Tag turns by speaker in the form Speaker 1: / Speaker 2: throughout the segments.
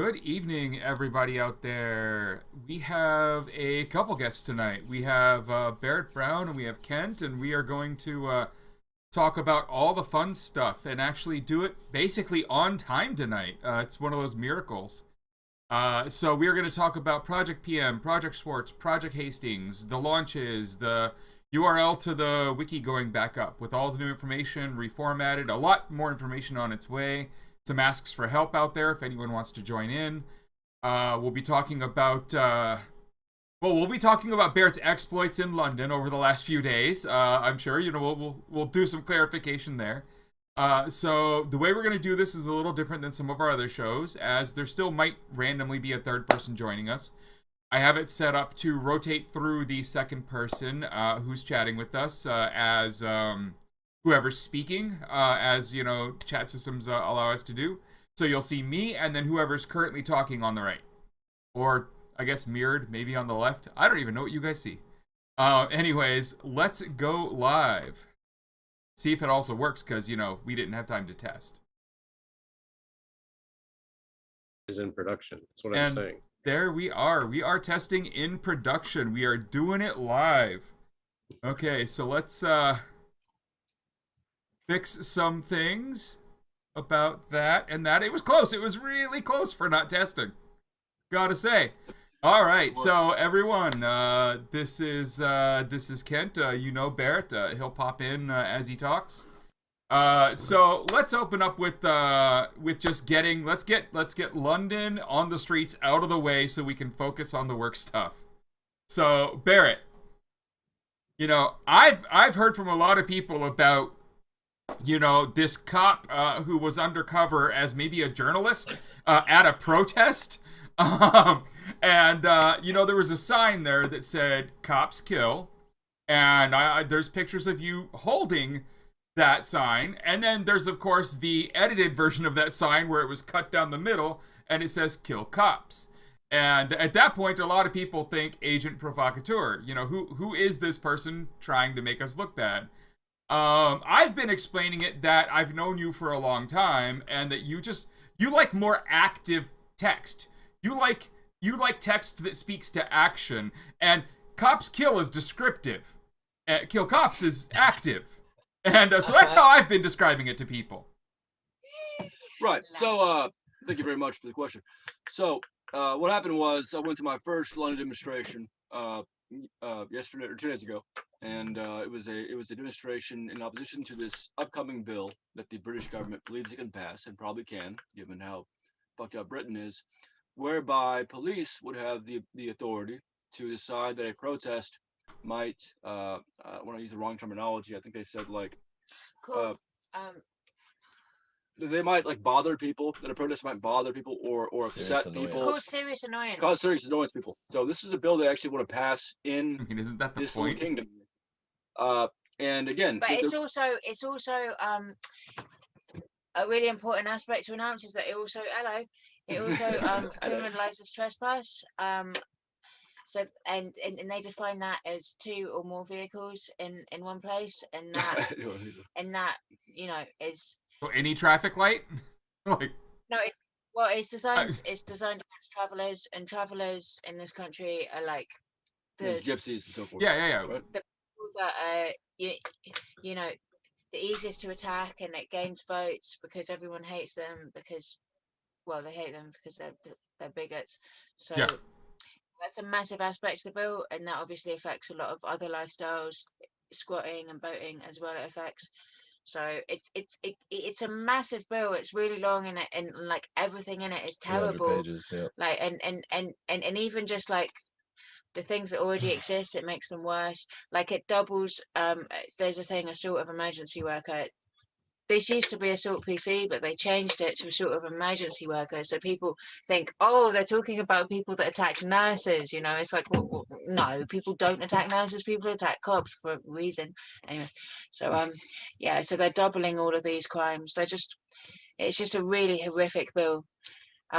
Speaker 1: Good evening, everybody out there. We have a couple guests tonight. We have Barrett Brown and we have Kent, and we are going to talk about all the fun stuff and actually do it basically on time tonight. It's one of those miracles. So we are going to talk about Project PM, Project Swartz, Project Hastings, the launches, the URL to the wiki going back up with all the new information reformatted, a lot more information on its way. Some asks for help out there if anyone wants to join in. We'll be talking about we'll be talking about Barrett's exploits in London over the last few days. I'm sure we'll do some clarification there. So the way we're going to do this is a little different than some of our other shows, as there still might randomly be a third person joining us. I have it set up to rotate through the second person who's chatting with us as whoever's speaking, as chat systems allow us to do. So you'll see me and then whoever's currently talking on the right, or I guess mirrored maybe on the left. I don't even know what you guys see. Anyways, let's go live. See if it also works, because we didn't have time to test.
Speaker 2: Is in production. That's what I'm saying.
Speaker 1: There we are. We are testing in production. We are doing it live. Okay, so let's fix some things about that and that. It was close. It was really close for not testing, gotta say. All right, so everyone, this is Kent. Barrett. He'll pop in as he talks. So let's open up with just let's get London on the streets out of the way so we can focus on the work stuff. So Barrett, I've heard from a lot of people about this cop who was undercover as maybe a journalist at a protest. And there was a sign there that said "Cops Kill," and there's pictures of you holding that sign, and then there's of course the edited version of that sign where it was cut down the middle and it says "Kill Cops." And at that point, a lot of people think agent provocateur. Who is this person trying to make us look bad? I've been explaining it that I've known you for a long time, and that you like more active text. You like text that speaks to action, and "Cops Kill" is descriptive. "Kill Cops" is active. And so that's how I've been describing it to people.
Speaker 3: Right. So thank you very much for the question. So what happened was I went to my first London demonstration yesterday or 2 days ago, and it was a demonstration in opposition to this upcoming bill that the British government believes it can pass, and probably can, given how fucked up Britain is, whereby police would have the authority to decide that a protest might I want to use the wrong terminology. I think they said they might bother people, that a protest might bother people or upset people.
Speaker 4: Cause serious annoyance.
Speaker 3: Cause serious annoyance people. So this is a bill they actually want to pass in
Speaker 1: isn't that the
Speaker 3: this
Speaker 1: point?
Speaker 3: little kingdom. And again,
Speaker 4: but it's also a really important aspect to announce is that it also criminalizes trespass. So and they define that as 2 or more vehicles in one place, and that is
Speaker 1: any traffic light.
Speaker 4: No, it's designed against travelers, and travelers in this country are like the
Speaker 3: gypsies and so forth.
Speaker 1: Yeah.
Speaker 3: Right?
Speaker 4: The people that are the easiest to attack, and it gains votes because everyone hates them because they hate them because they're bigots. So
Speaker 1: yeah.
Speaker 4: That's a massive aspect of the bill, and that obviously affects a lot of other lifestyles, squatting and boating as well. It affects. So it's a massive bill. It's really long, and everything in it is terrible.
Speaker 2: Pages, yeah.
Speaker 4: And even just the things that already exist, it makes them worse. It doubles. There's a thing, assault of emergency worker. This used to be assault PC, but they changed it to a sort of emergency worker. So people think, oh, they're talking about people that attack nurses. It's like, well, no, people don't attack nurses. People attack cops for a reason. Anyway, so so they're doubling all of these crimes. It's just a really horrific bill.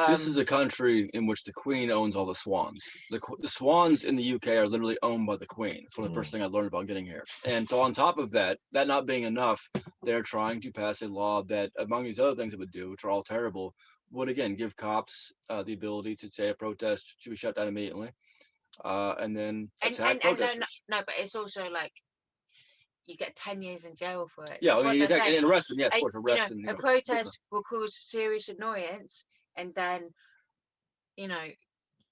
Speaker 3: This is a country in which the Queen owns all the swans. The swans in the UK are literally owned by the Queen. It's one of the first things I learned about getting here. And so on top of that not being enough, they're trying to pass a law that, among these other things it would do, which are all terrible, would again give cops the ability to say a protest should be shut down immediately, and then attack protesters.
Speaker 4: No, but it's also like you get 10 years in jail for it.
Speaker 3: Yeah,
Speaker 4: That's what
Speaker 3: you
Speaker 4: they're
Speaker 3: attack
Speaker 4: saying.
Speaker 3: and arrest them. Yes, of course, arrest them.
Speaker 4: A protest will cause serious annoyance, and then,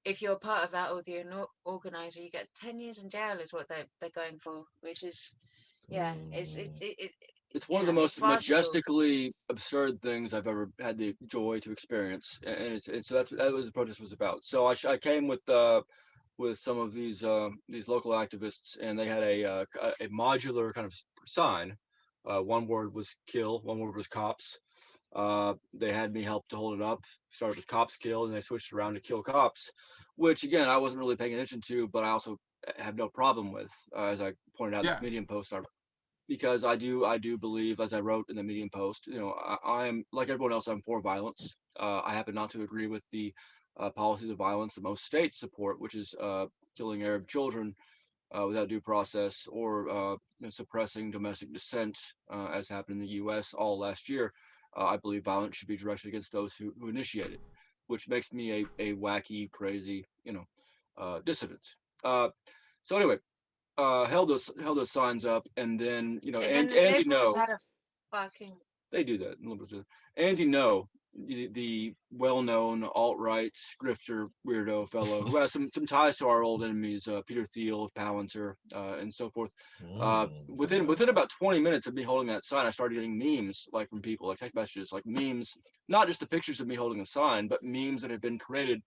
Speaker 4: if you're part of that or the organizer, you get 10 years in jail is what they're going for, which is,
Speaker 3: it's one of the most majestically absurd things I've ever had the joy to experience, and so that was the protest was about. So I came with some of these local activists, and they had a modular kind of sign. One word was kill, one word was cops. They had me help to hold it up. Started with cops kill, and they switched around to kill cops, which again I wasn't really paying attention to, but I also have no problem with, as I pointed out in this Medium post, because I do believe, as I wrote in the Medium post, I am like everyone else. I'm for violence. I happen not to agree with the policies of violence that most states support, which is killing Arab children without due process, or suppressing domestic dissent, as happened in the U.S. all last year. I believe violence should be directed against those who initiate it, which makes me a wacky, crazy, dissident. So anyway, held those signs up, and then and
Speaker 4: had a fucking.
Speaker 3: They do that. Andy the well-known alt-right grifter weirdo fellow who has some ties to our old enemies, Peter Thiel of Palantir, and so forth. Within about 20 minutes of me holding that sign, I started getting memes from people, like text messages, like memes, not just the pictures of me holding a sign, but memes that have been created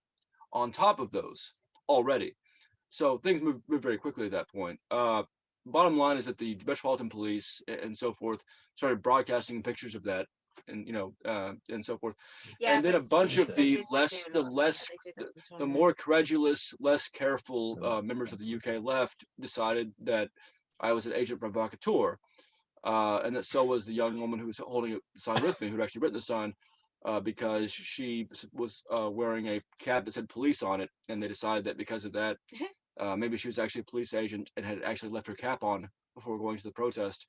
Speaker 3: on top of those already. So things move very quickly at that point. Bottom line is that the Metropolitan Police and so forth started broadcasting pictures of that, and and so forth. Yeah, and then a bunch of the more credulous, less careful members of the UK left decided that I was an agent provocateur, and that so was the young woman who was holding a sign with me, who'd actually written the sign, because she was wearing a cap that said police on it, and they decided that because of that, maybe she was actually a police agent and had actually left her cap on before going to the protest,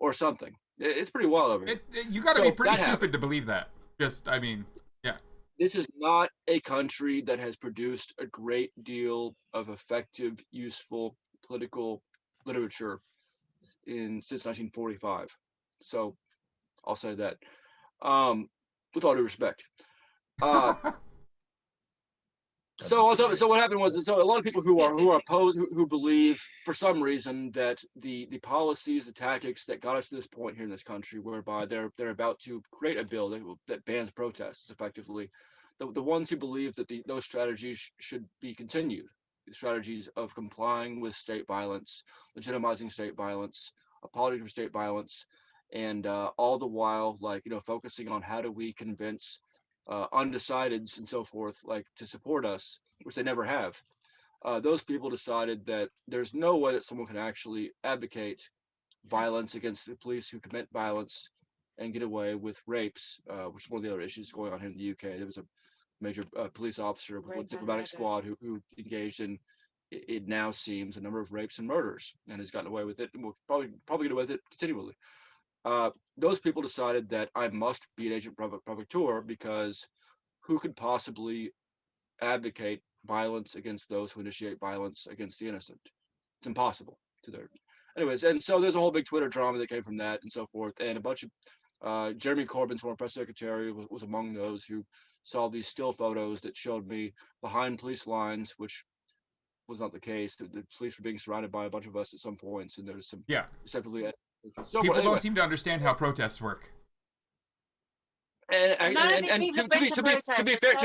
Speaker 3: or something. It's pretty wild over here.
Speaker 1: You got to be pretty stupid to believe that. Yeah.
Speaker 3: This is not a country that has produced a great deal of effective, useful political literature since 1945. So I'll say that, with all due respect. So what happened was, a lot of people who are opposed, who believe for some reason that the policies, the tactics that got us to this point here in this country, whereby they're about to create a bill that bans protests effectively, the ones who believe that those strategies should be continued, the strategies of complying with state violence, legitimizing state violence, apology for state violence, and all the while focusing on how do we convince undecideds and so forth to support us, which they never have. Those people decided that there's no way that someone can actually advocate violence against the police who commit violence and get away with rapes, which is one of the other issues going on here in the UK. There was a major police officer with a diplomatic squad who engaged in, it now seems, a number of rapes and murders, and has gotten away with it, and will probably get away with it continually. Those people decided that I must be an agent provocateur, because who could possibly advocate violence against those who initiate violence against the innocent? It's impossible to their. Anyways, and so there's a whole big Twitter drama that came from that and so forth, and a bunch of Jeremy Corbyn's former press secretary was among those who saw these still photos that showed me behind police lines, which was not the case. The police were being surrounded by a bunch of us at some points, and there was some separately. So
Speaker 1: people don't seem to understand how protests work.
Speaker 3: And to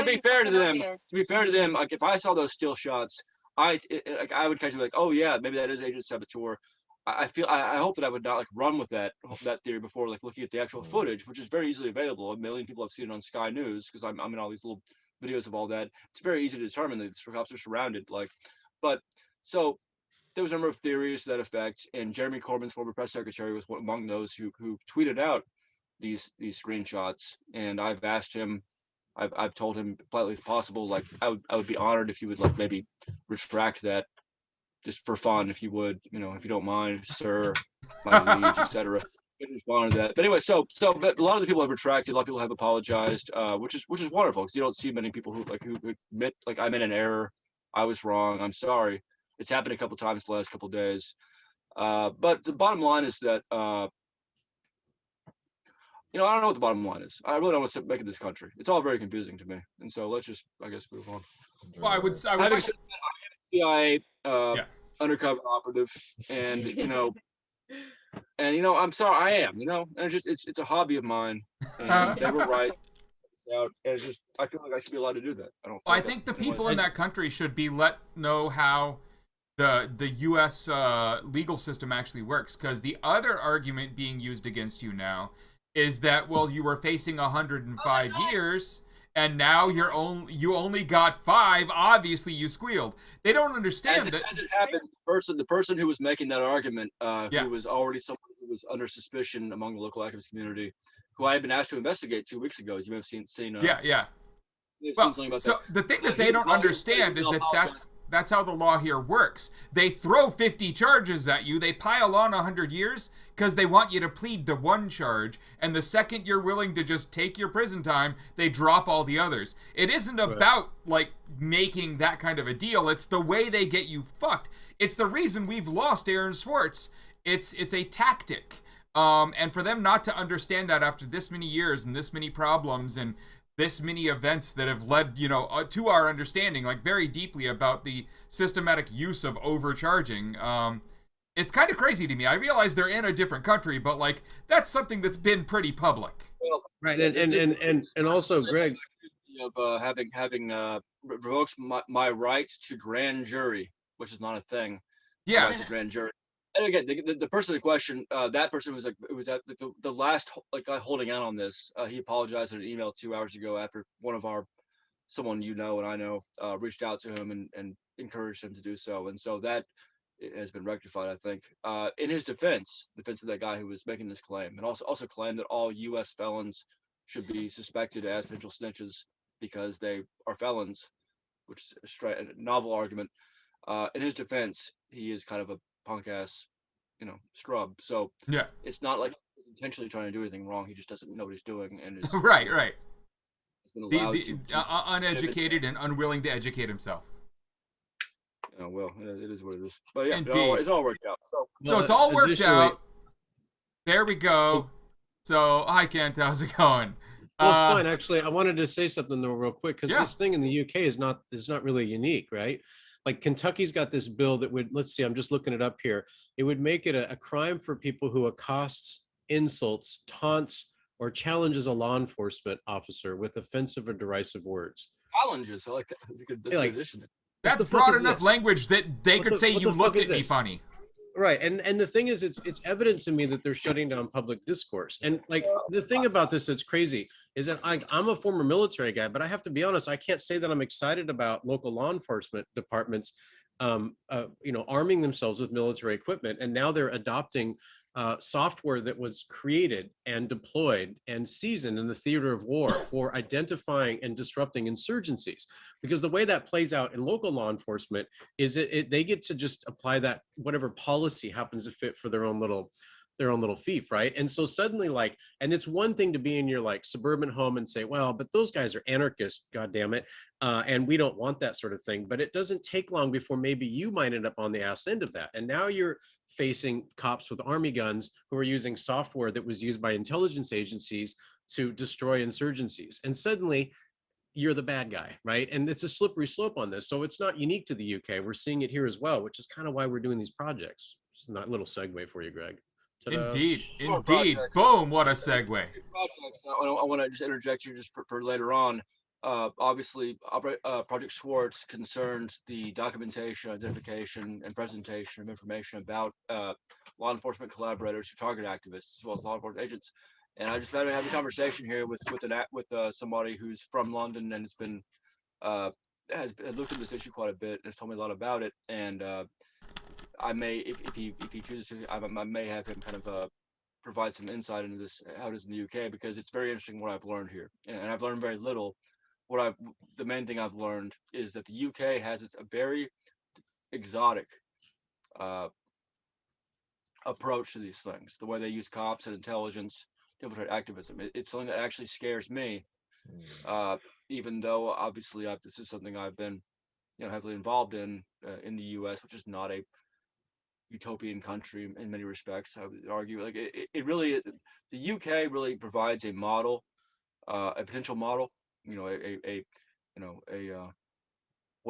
Speaker 3: be fair to them, like if I saw those still shots, I would kind of be like, oh yeah, maybe that is agent saboteur. I hope that I would not run with that theory before looking at the actual footage, which is very easily available. A million people have seen it on Sky News, because I'm in all these little videos of all that. It's very easy to determine that the cops are surrounded. But so there was a number of theories to that effect, and Jeremy Corbyn's former press secretary was among those who tweeted out these screenshots. And I've asked him, I've told him politely as possible, I would be honored if you would maybe retract that, just for fun, if you would, if you don't mind, sir, my liege, etc. respond to that. But anyway, but a lot of the people have retracted. A lot of people have apologized, which is wonderful because you don't see many people who admit like I made an error, I was wrong, I'm sorry. It's happened a couple times the last couple of days. But the bottom line is that I don't know what the bottom line is. I really don't want to make it this country. It's all very confusing to me, and so let's just I guess move on.
Speaker 1: Well, I would
Speaker 3: Having
Speaker 1: like,
Speaker 3: said that, I am CIA
Speaker 1: yeah.
Speaker 3: undercover operative, and I'm sorry, I am, and it's a hobby of mine, and they were right. Out, and it's just I feel like I should be allowed to do that.
Speaker 1: I think the people in that country should be let know how the U.S. Legal system actually works, because the other argument being used against you now is that, well, you were facing 105 years. And now you only got 5. Obviously, you squealed. They don't understand that.
Speaker 3: As it happens, the person who was making that argument, who was already someone who was under suspicion among the local activist community, who I had been asked to investigate 2 weeks ago, as you may have seen.
Speaker 1: Yeah. Well, so the thing that they don't understand is that that's how the law here works. They throw 50 charges at you. They pile on 100 years because they want you to plead to one charge. And the second you're willing to just take your prison time, they drop all the others. It isn't about like making that kind of a deal. It's the way they get you fucked. It's the reason we've lost Aaron Swartz. It's a tactic. And for them not to understand that after this many years and this many problems and this many events that have led, to our understanding, like very deeply about the systematic use of overcharging. It's kind of crazy to me. I realize they're in a different country, but like that's something that's been pretty public.
Speaker 2: Well, right, and also, Gregg,
Speaker 3: of having revokes my rights to grand jury, which is not a thing.
Speaker 1: Yeah,
Speaker 3: to grand jury. And again, the person in question, that person was the last guy holding out on this. He apologized in an email 2 hours ago after someone and I know reached out to him and encouraged him to do so. And so that has been rectified, I think. In his defense of that guy who was making this claim, and also claimed that all U.S. felons should be suspected as potential snitches because they are felons, which is a novel argument. In his defense, he is kind of a punk ass, scrub. So
Speaker 1: yeah,
Speaker 3: it's not like he's intentionally trying to do anything wrong. He just doesn't know what he's doing, and is
Speaker 1: right.
Speaker 3: Been
Speaker 1: uneducated and unwilling to educate himself.
Speaker 3: Well, it is what it is. But yeah,
Speaker 1: Indeed.
Speaker 3: it's all worked out.
Speaker 1: So it's all worked out. There we go. So hi Kent, how's it going?
Speaker 2: Well, it's fine. Actually, I wanted to say something though real quick, because
Speaker 1: Yeah.
Speaker 2: this thing in the UK is not really unique, right? Like Kentucky's got this bill that would, let's see, I'm just looking it up here. It would make it a crime for people who accosts, insults, taunts, or challenges a law enforcement officer with offensive or derisive words.
Speaker 3: Challenges, I like that. That's a good addition.
Speaker 1: That's broad enough language that they could say you looked at me funny.
Speaker 2: Right, and the thing is, it's evident to me that they're shutting down public discourse. And like the thing about this that's crazy is that I'm a former military guy, but I have to be honest, I can't say that I'm excited about local law enforcement departments, arming themselves with military equipment, and now they're adopting software that was created and deployed and seasoned in the theater of war for identifying and disrupting insurgencies. Because the way that plays out in local law enforcement is they get to just apply that whatever policy happens to fit for their own little fief, right? And so suddenly, and it's one thing to be in your suburban home and say, well, but those guys are anarchists, god damn it, and we don't want that sort of thing. But it doesn't take long before maybe you might end up on the ass end of that. And now you're facing cops with army guns who are using software that was used by intelligence agencies to destroy insurgencies. And suddenly you're the bad guy, right? And it's a slippery slope on this. So it's not unique to the UK. We're seeing it here as well, which is kind of why we're doing these projects. It's not a little segue for you, Gregg. Ta-da.
Speaker 1: Indeed. Boom, what a segue.
Speaker 3: I want to just interject you just for later on. Obviously, Project Swartz concerns the documentation, identification, and presentation of information about law enforcement collaborators who target activists, as well as law enforcement agents. And I just had to have a conversation here with somebody who's from London and has been has looked at this issue quite a bit and has told me a lot about it. And I may, if he chooses to, I may have him kind of provide some insight into this, how it is in the UK, because it's very interesting what I've learned here, and I've learned very little. The main thing I've learned is that the UK has a very exotic approach to these things, the way they use cops and intelligence to infiltrate activism. It's something that actually scares me, even though obviously this is something I've been, heavily involved in the U.S., which is not a utopian country in many respects. I would argue, like it really, the UK really provides a model, a potential model, one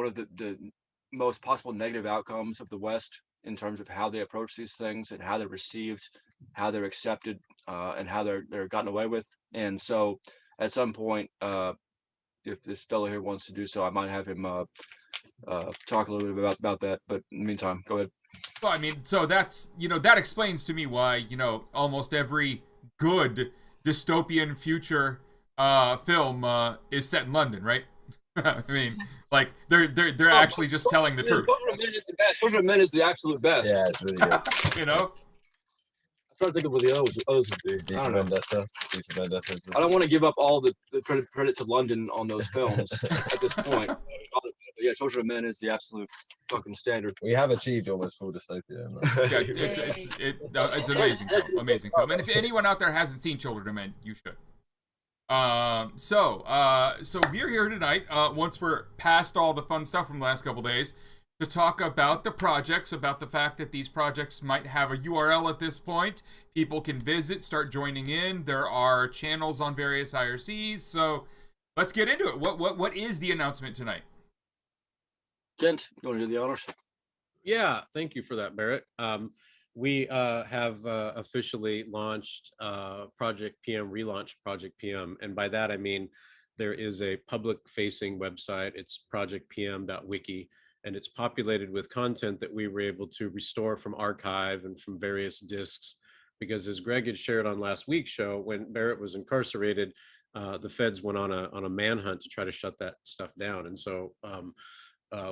Speaker 3: of the most possible negative outcomes of the West in terms of how they approach these things and how they're received, how they're accepted, and how they're gotten away with. And so, at some point, if this fellow here wants to do so, I might have him talk a little bit about that. But in the meantime, go ahead.
Speaker 1: Well, I mean, so that's, that explains to me why, almost every good dystopian future film is set in London, right? I mean, like they're actually just telling the truth.
Speaker 3: Children of Men is the best. Children of Men is the absolute best.
Speaker 5: Yeah, it's really good.
Speaker 3: I'm trying to think of what the others would do. I don't know. I don't want to give up all the credit to London on those films at this point. But yeah, Children of Men is the absolute fucking standard.
Speaker 5: We have achieved almost full dystopia.
Speaker 1: Yeah, it's an amazing film. And if anyone out there hasn't seen Children of Men, you should. So we're here tonight, once we're past all the fun stuff from the last couple days, to talk about the projects, about the fact that these projects might have a URL at this point. People can visit, start joining in. There are channels on various IRCs, so let's get into it. What is the announcement tonight?
Speaker 3: Kent, you want to do the honors?
Speaker 2: Yeah, thank you for that, Barrett. We have officially launched Project PM, relaunched Project PM. And by that, I mean, there is a public-facing website. It's projectpm.wiki, and it's populated with content that we were able to restore from archive and from various disks. Because as Gregg had shared on last week's show, when Barrett was incarcerated, the feds went on a manhunt to try to shut that stuff down. And so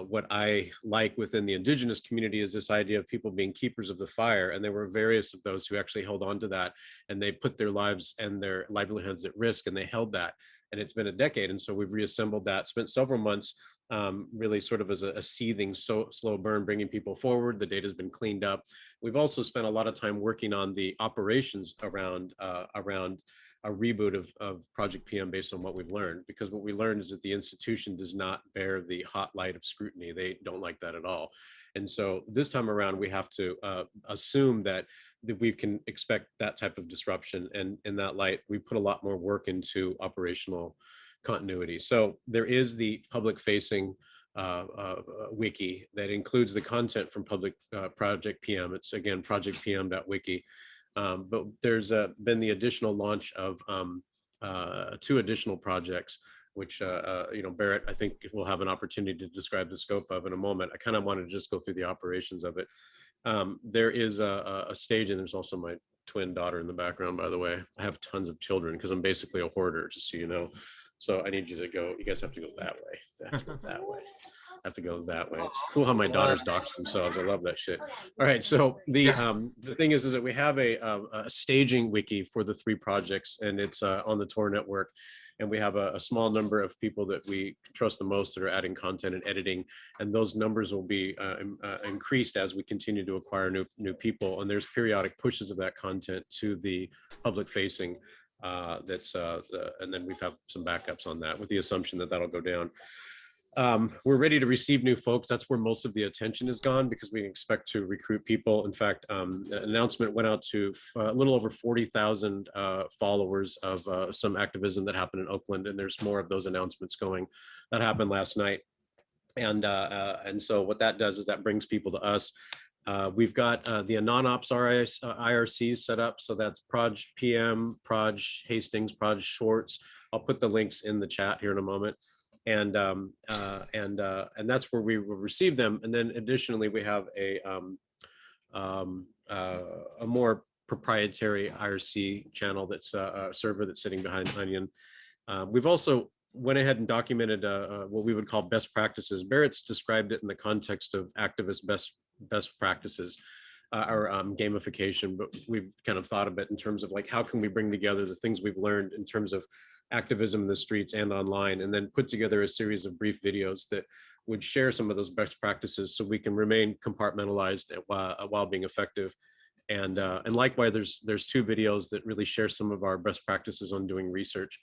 Speaker 2: what I like within the indigenous community is this idea of people being keepers of the fire. And there were various of those who actually held on to that, and they put their lives and their livelihoods at risk, and they held that. And it's been a decade. And so we've reassembled that, spent several months really sort of as a seething, slow burn, bringing people forward. The data's been cleaned up. We've also spent a lot of time working on the operations around a reboot of Project PM based on what we've learned, because what we learned is that the institution does not bear the hot light of scrutiny. They don't like that at all. And so this time around, we have to assume that we can expect that type of disruption. And in that light, we put a lot more work into operational continuity. So there is the public-facing wiki that includes the content from Project PM. It's again, projectpm.wiki. But there's been the additional launch of 2 additional projects, which Barrett, I think, will have an opportunity to describe the scope of in a moment. I kind of wanted to just go through the operations of it. There is a stage, and there's also my twin daughter in the background, by the way. I have tons of children because I'm basically a hoarder, just so you know. So I need you to go. You guys have to go that way. I have to go that way. I have to go that way. It's cool how my daughters dox themselves. I love that shit. All right. So the thing is that we have a staging wiki for the 3 projects, and it's on the Tor network. And we have a small number of people that we trust the most that are adding content and editing. And those numbers will be increased as we continue to acquire new people. And there's periodic pushes of that content to the public facing. And then we've had some backups on that with the assumption that that'll go down. We're ready to receive new folks. That's where most of the attention is gone, because we expect to recruit people. In fact, an announcement went out to a little over 40,000 followers of some activism that happened in Oakland, and there's more of those announcements going. That happened last night. And so what that does is that brings people to us. We've got the non-ops IRCs set up. So that's Proj PM, Proj Hastings, Proj Swartz. I'll put the links in the chat here in a moment. And that's where we will receive them. And then additionally, we have a more proprietary IRC channel that's a server that's sitting behind Onion. We've also went ahead and documented what we would call best practices. Barrett's described it in the context of activist best practices or gamification, but we've kind of thought of it in terms of like, how can we bring together the things we've learned in terms of activism in the streets and online, and then put together a series of brief videos that would share some of those best practices so we can remain compartmentalized while being effective. And likewise, there's 2 videos that really share some of our best practices on doing research.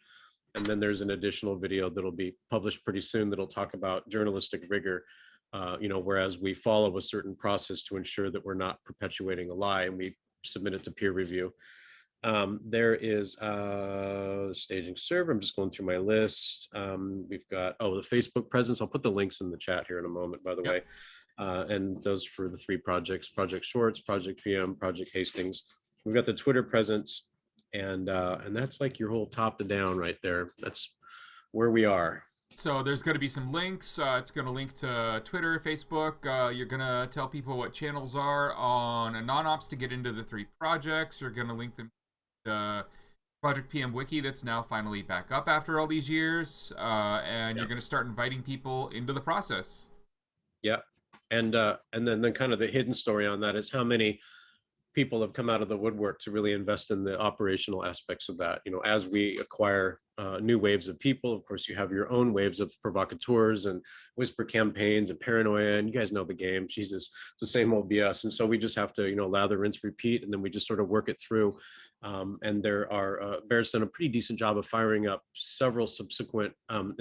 Speaker 2: And then there's an additional video that'll be published pretty soon that'll talk about journalistic rigor. Whereas we follow a certain process to ensure that we're not perpetuating a lie, and we submit it to peer review. There is staging server. I'm just going through my list. We've got, the Facebook presence. I'll put the links in the chat here in a moment, by the way. And those for the 3 projects: Project Swartz, Project PM, Project Hastings. We've got the Twitter presence, and that's like your whole top to down right there. That's where we are.
Speaker 1: So there's going to be some links. It's going to link to Twitter, Facebook. You're going to tell people what channels are on AnonOps to get into the 3 projects. You're going to link them to Project PM Wiki that's now finally back up after all these years. And you're going to start inviting people into the process.
Speaker 2: Yeah. And then kind of the hidden story on that is how many people have come out of the woodwork to really invest in the operational aspects of that. As we acquire new waves of people, of course, you have your own waves of provocateurs and whisper campaigns and paranoia, and you guys know the game. Jesus, it's the same old BS. And so we just have to, lather, rinse, repeat, and then we just sort of work it through. And there are, Barrett's done a pretty decent job of firing up several subsequent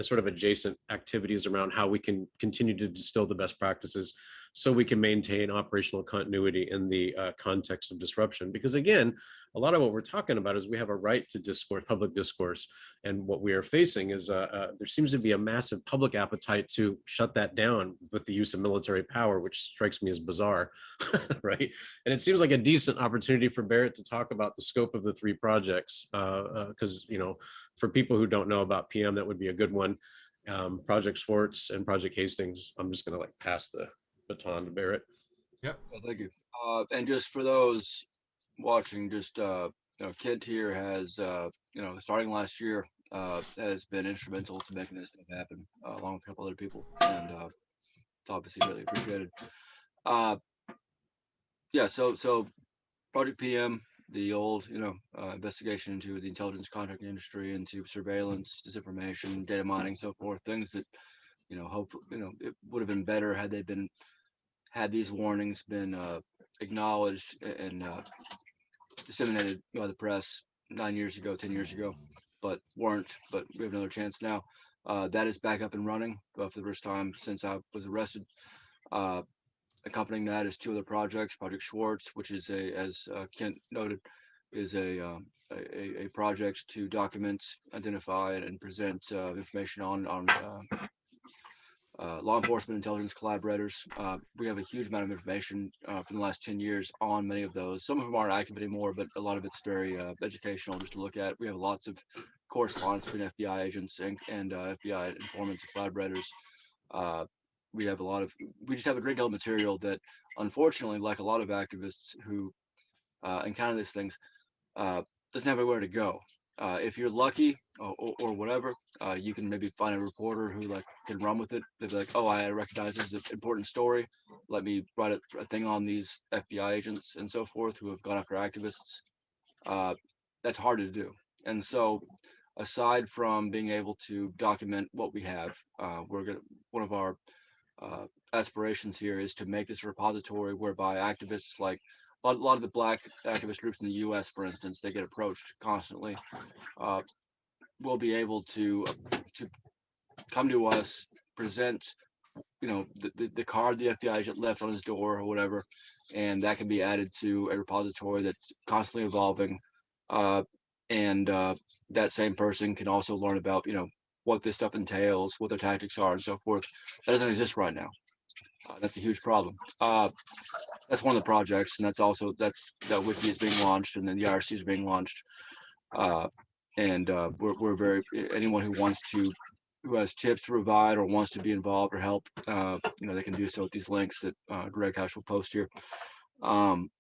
Speaker 2: sort of adjacent activities around how we can continue to distill the best practices so we can maintain operational continuity in the context of disruption. Because again, a lot of what we're talking about is we have a right to discourse, public discourse. And what we are facing is there seems to be a massive public appetite to shut that down with the use of military power, which strikes me as bizarre, right? And it seems like a decent opportunity for Barrett to talk about the scope of the 3 projects, because, for people who don't know about PM, that would be a good one. Project Swartz and Project Hastings. I'm just going to pass the baton to Barrett.
Speaker 1: Yep.
Speaker 3: Well, thank you. And just for those watching, just Kent here has starting last year has been instrumental to making this stuff happen, along with a couple other people, and it's obviously really appreciated. So Project PM, the old investigation into the intelligence contracting industry, into surveillance, disinformation, data mining, so forth, things that it would have been better had these warnings been acknowledged and disseminated by the press 9 years ago, 10 years ago, but weren't. But we have another chance now. That is back up and running for the first time since I was arrested. Accompanying that is 2 other projects: Project Swartz, which is as Kent noted, is a project to document, identify, and present information on law enforcement intelligence collaborators. We have a huge amount of information from the last 10 years on many of those. Some of them aren't active anymore, but a lot of it's very educational just to look at. We have lots of correspondence between FBI agents and FBI informants and collaborators. We just have a great deal of material that, unfortunately, like a lot of activists who encounter these things, doesn't have anywhere to go. If you're lucky or whatever, you can maybe find a reporter who can run with it. They'll be like, oh, I recognize this is an important story. Let me write a thing on these FBI agents and so forth who have gone after activists. That's hard to do. And so aside from being able to document what we have, one of our aspirations here is to make this a repository whereby activists, like a lot of the Black activist groups in the U.S., for instance, they get approached constantly. Will be able to come to us, present, the card the FBI agent left on his door or whatever, and that can be added to a repository that's constantly evolving. And that same person can also learn about, what this stuff entails, what their tactics are, and so forth. That doesn't exist right now. That's a huge problem. That's one of the projects, and that wiki is being launched, and then the IRC is being launched. We're very, anyone who has tips to provide or wants to be involved or help, they can do so with these links that GreggHoush will post here. The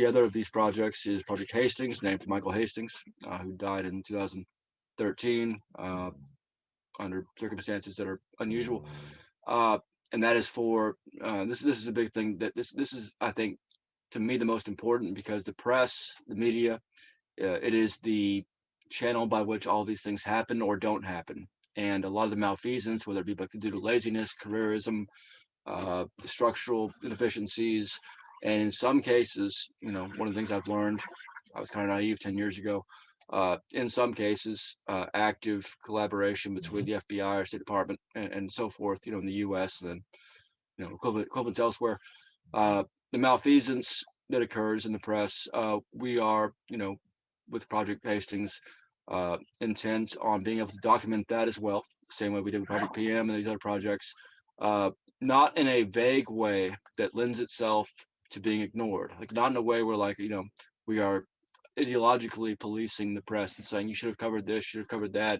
Speaker 3: other of these projects is Project Hastings, named for Michael Hastings, who died in 2013 under circumstances that are unusual. And that is for this is a big thing. That this is, I think, to me, the most important, because the press, the media, it is the channel by which all these things happen or don't happen. And a lot of the malfeasance, whether it be due to laziness, careerism, structural inefficiencies, And in some cases, one of the things I've learned, I was kind of naive 10 years ago. In some cases, active collaboration between the FBI or State Department and so forth, in the U.S. and then, equivalent elsewhere. The malfeasance that occurs in the press, we are, with Project Hastings, intent on being able to document that as well, same way we did with Project PM and these other projects, not in a vague way that lends itself to being ignored, like not in a way where we are ideologically policing the press and saying you should have covered this, should have covered that,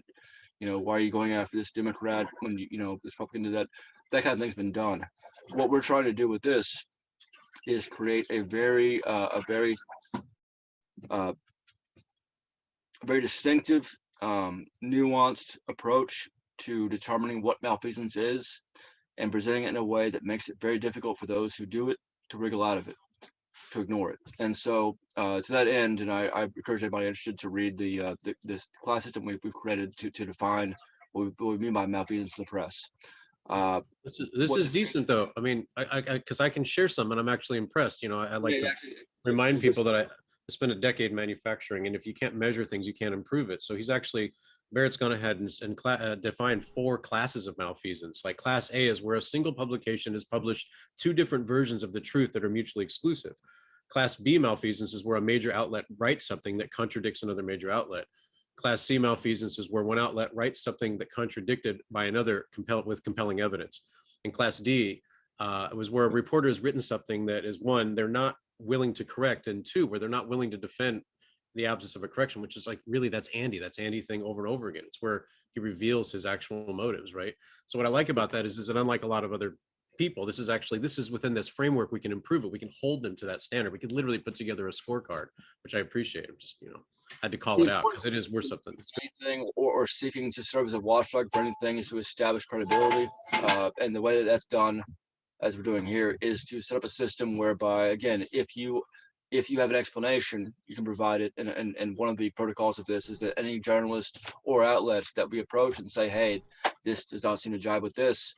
Speaker 3: why are you going after this Democrat when this Republican did that? That kind of thing's been done. What we're trying to do with this is create a very distinctive, nuanced approach to determining what malfeasance is and presenting it in a way that makes it very difficult for those who do it to wriggle out of it, to ignore it. And so to that end, and I encourage anybody interested to read this class system we've created to define what we mean by malfeasance in the press.
Speaker 2: This is decent though. I mean, because I can share some, and I'm actually impressed. I like to remind people that I spent a decade manufacturing, and if you can't measure things, you can't improve it. So Barrett's gone ahead and defined 4 classes of malfeasance. Like class A is where a single publication has published 2 different versions of the truth that are mutually exclusive. Class B malfeasance is where a major outlet writes something that contradicts another major outlet. Class C malfeasance is where one outlet writes something that contradicted by another with compelling evidence. And Class D was where a reporter has written something that is, 1, they're not willing to correct, and 2, where they're not willing to defend the absence of a correction, which is like, really, that's Andy thing over and over again. It's where he reveals his actual motives, right? So what I like about that is that unlike a lot of other people, this is within this framework, we can improve it, we can hold them to that standard, we could literally put together a scorecard, which I appreciate. I'm just had to call it out because it is worth something.
Speaker 3: Anything or seeking to serve as a watchdog for anything is to establish credibility, and the way that that's done, as we're doing here, is to set up a system whereby, again, if you have an explanation, you can provide it. And one of the protocols of this is that any journalist or outlet that we approach and say, hey, this does not seem to jive with this,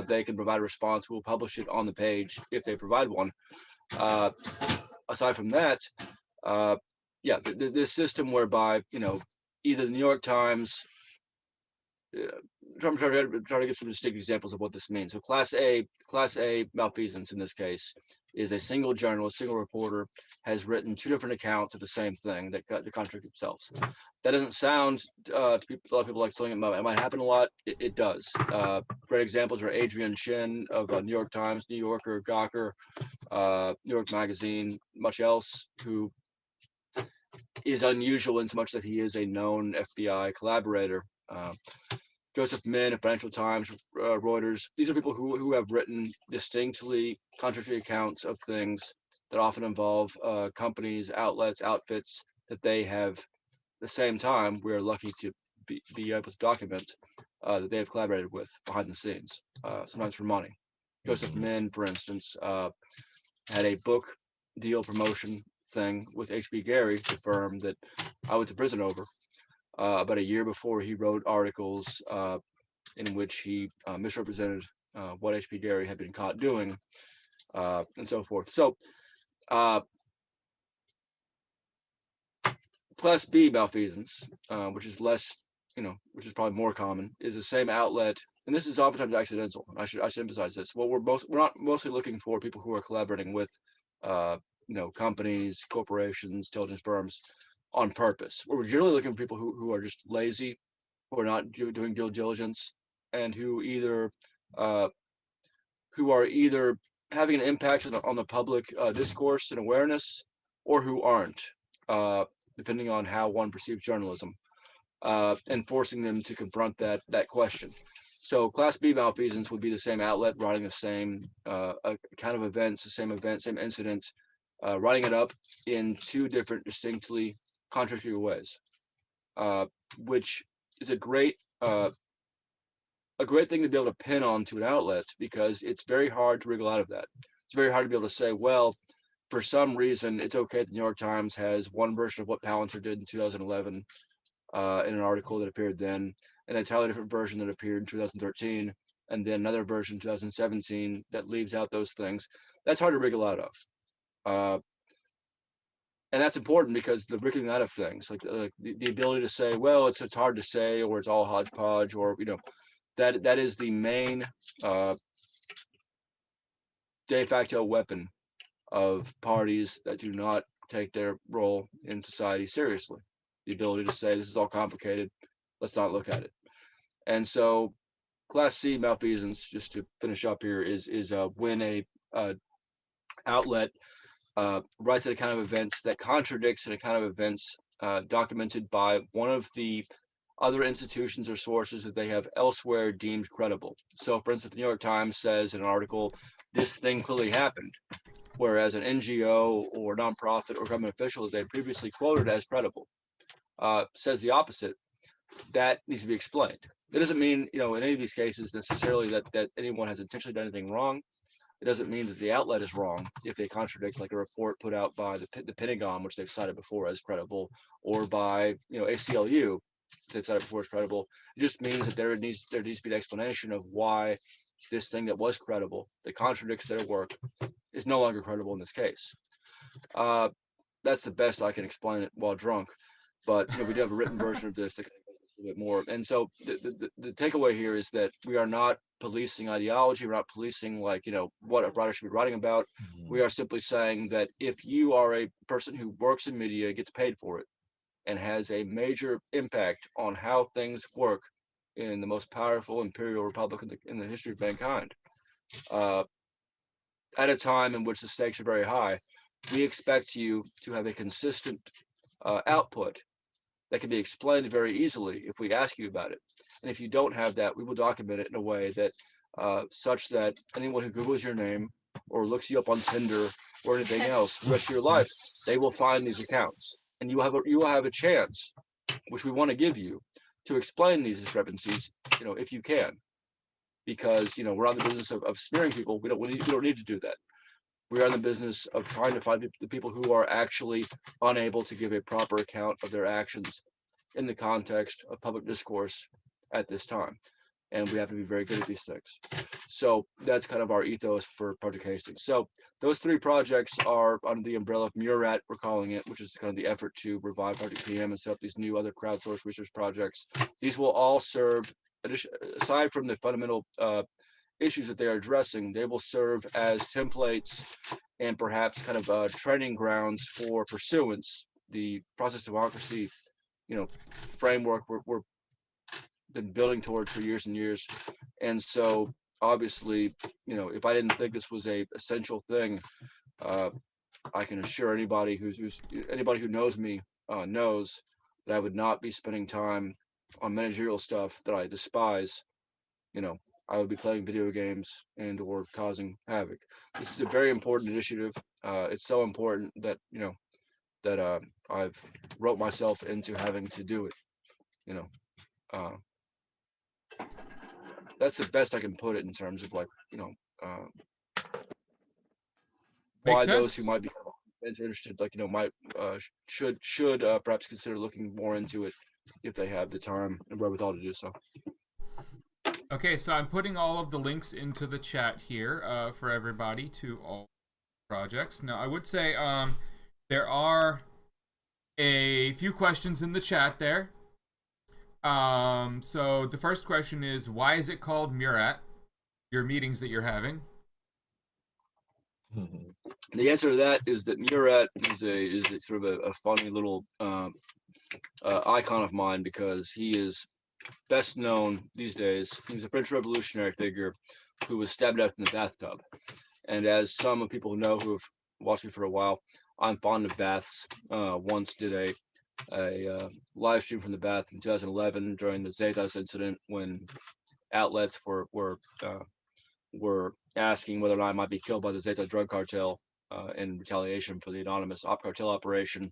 Speaker 3: they can provide a response. We'll publish it on the page if they provide one. Aside from that, this system whereby, either the New York Times, trying to get some distinct examples of what this means. So class A malfeasance in this case is a single journalist, single reporter has written 2 different accounts of the same thing that contradict themselves. That doesn't sound to a lot of people like something it might happen a lot. It does. Great examples are Adrian Shin of New York Times, New Yorker, Gawker, New York Magazine, much else, who is unusual in so much that he is a known FBI collaborator. Joseph Min of Financial Times, Reuters. These are people who have written distinctly contradictory accounts of things that often involve companies, outlets, outfits that they have. At the same time, we are lucky to be able to document that they have collaborated with behind the scenes, sometimes for money. Joseph Min, for instance, had a book deal promotion thing with HB Gary, the firm that I went to prison over. About a year before, he wrote articles in which he misrepresented what H.P. Gary had been caught doing, and so forth. So, Class B malfeasance, which is less, which is probably more common, is the same outlet, and this is oftentimes accidental. I should emphasize this. Well, we're not mostly looking for people who are collaborating with, companies, corporations, intelligence firms, on purpose. We're generally looking for people who are just lazy, who are not doing due diligence, and who are either having an impact on the public discourse and awareness, or who aren't, depending on how one perceives journalism, and forcing them to confront that question. So Class B malfeasance would be the same outlet writing the same kind of events, the same incident, writing it up in 2 different distinctly contradictory ways, which is a great thing to be able to pin onto an outlet, because it's very hard to wriggle out of that. It's very hard to be able to say, well, for some reason, it's okay that the New York Times has one version of what Palantir did in 2011 in an article that appeared then, and a entirely different version that appeared in 2013, and then another version in 2017 that leaves out those things. That's hard to wriggle out of. And that's important because the breaking out of things, like the ability to say, well, it's hard to say, or it's all hodgepodge, or that is the main de facto weapon of parties that do not take their role in society seriously. The ability to say, this is all complicated, let's not look at it. And so Class C malfeasance, just to finish up here, is when a outlet writes an account of events that contradicts an account of events documented by one of the other institutions or sources that they have elsewhere deemed credible. So, for instance, the New York Times says in an article, this thing clearly happened, whereas an NGO or nonprofit or government official that they previously quoted as credible says the opposite. That needs to be explained. That doesn't mean, in any of these cases necessarily that anyone has intentionally done anything wrong. It doesn't mean that the outlet is wrong if they contradict, like a report put out by the Pentagon, which they've cited before as credible, or by ACLU, they've cited before as credible. It just means that there needs to be an explanation of why this thing that was credible, that contradicts their work, is no longer credible in this case. That's the best I can explain it while drunk. But we do have a written version of this to a bit more. And so the takeaway here is that we are not policing ideology. We're not policing what a writer should be writing about. We are simply saying that if you are a person who works in media, gets paid for it, and has a major impact on how things work in the most powerful imperial republic in the history of mankind, at a time in which the stakes are very high, we expect you to have a consistent output that can be explained very easily if we ask you about it. And if you don't have that, we will document it in a way that such that anyone who Googles your name or looks you up on Tinder or anything else the rest of your life, they will find these accounts. And you will have a chance, which we want to give you, to explain these discrepancies, if you can. Because, we're not in the business of smearing people. We don't need to do that. We are in the business of trying to find the people who are actually unable to give a proper account of their actions in the context of public discourse at this time. And we have to be very good at these things. So that's kind of our ethos for Project Hastings. So those three projects are under the umbrella of Murat, we're calling it, which is kind of the effort to revive Project PM and set up these new other crowdsourced research projects. These will all serve, aside from the fundamental issues that they are addressing, they will serve as templates and perhaps kind of training grounds for pursuance, the process democracy, framework we're been building towards for years and years. And so obviously, if I didn't think this was a essential thing, I can assure anybody who knows me knows that I would not be spending time on managerial stuff that I despise. I would be playing video games and or causing havoc. This is a very important initiative. It's so important that I've wrote myself into having to do it. That's the best I can put it in terms of why those who might be interested, might should perhaps consider looking more into it if they have the time and wherewithal to do so.
Speaker 1: Okay, so I'm putting all of the links into the chat here for everybody to all projects. Now, I would say there are a few questions in the chat there. So the first question is, why is it called Murat? Your meetings that you're having.
Speaker 3: The answer to that is that Murat is sort of a funny little icon of mine, because he is best known these days. He was a French revolutionary figure who was stabbed to death in the bathtub. And as some people who know, who have watched me for a while, I'm fond of baths. Once did a live stream from the bath in 2011 during the Zetas incident, when outlets were asking whether or not I might be killed by the Zeta drug cartel in retaliation for the anonymous op cartel operation.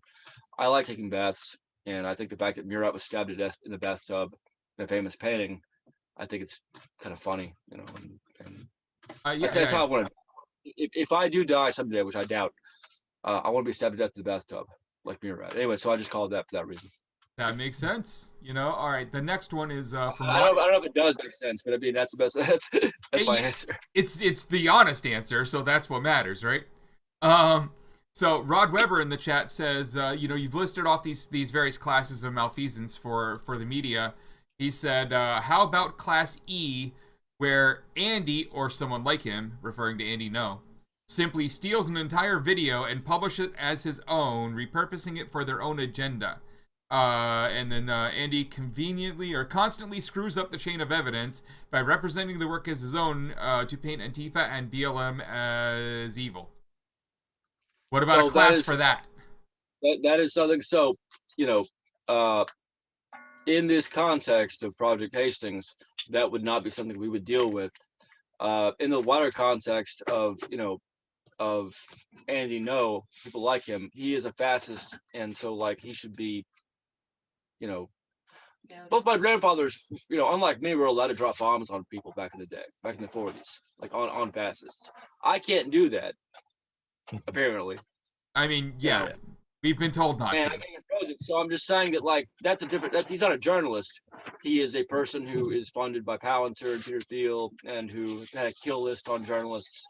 Speaker 3: I like taking baths, and I think the fact that Murat was stabbed to death in the bathtub in a famous painting, I think it's kind of funny, that's how I want to. If I do die someday, which I doubt, I want to be stabbed to death in the bathtub like Murat. Anyway, so I just called that for that reason.
Speaker 1: That makes sense. All right. The next one is from.
Speaker 3: I don't know if it does make sense, but I mean that's the best. That's my answer.
Speaker 1: It's the honest answer, so that's what matters, right? So Rod Weber in the chat says, you've listed off these various classes of malfeasance for the media. He said, how about Class E, where Andy, or someone like him, referring to Andy No, simply steals an entire video and publishes it as his own, repurposing it for their own agenda. And then Andy conveniently or constantly screws up the chain of evidence by representing the work as his own to paint Antifa and BLM as evil. What about a class for that?
Speaker 3: That is something. So, in this context of Project Hastings, that would not be something we would deal with. In the wider context of Andy No, people like him, he is a fascist, and so like he should be, both my grandfathers, unlike me, were allowed to drop bombs on people back in the day, back in the 40s, like on fascists. I can't do that, apparently.
Speaker 1: I mean, yeah. We've been told not to.
Speaker 3: I can't oppose it. So I'm just saying that, like, that's a different. He's not a journalist. He is a person who is funded by Palantir and Peter Thiel, and who had a kill list on journalists.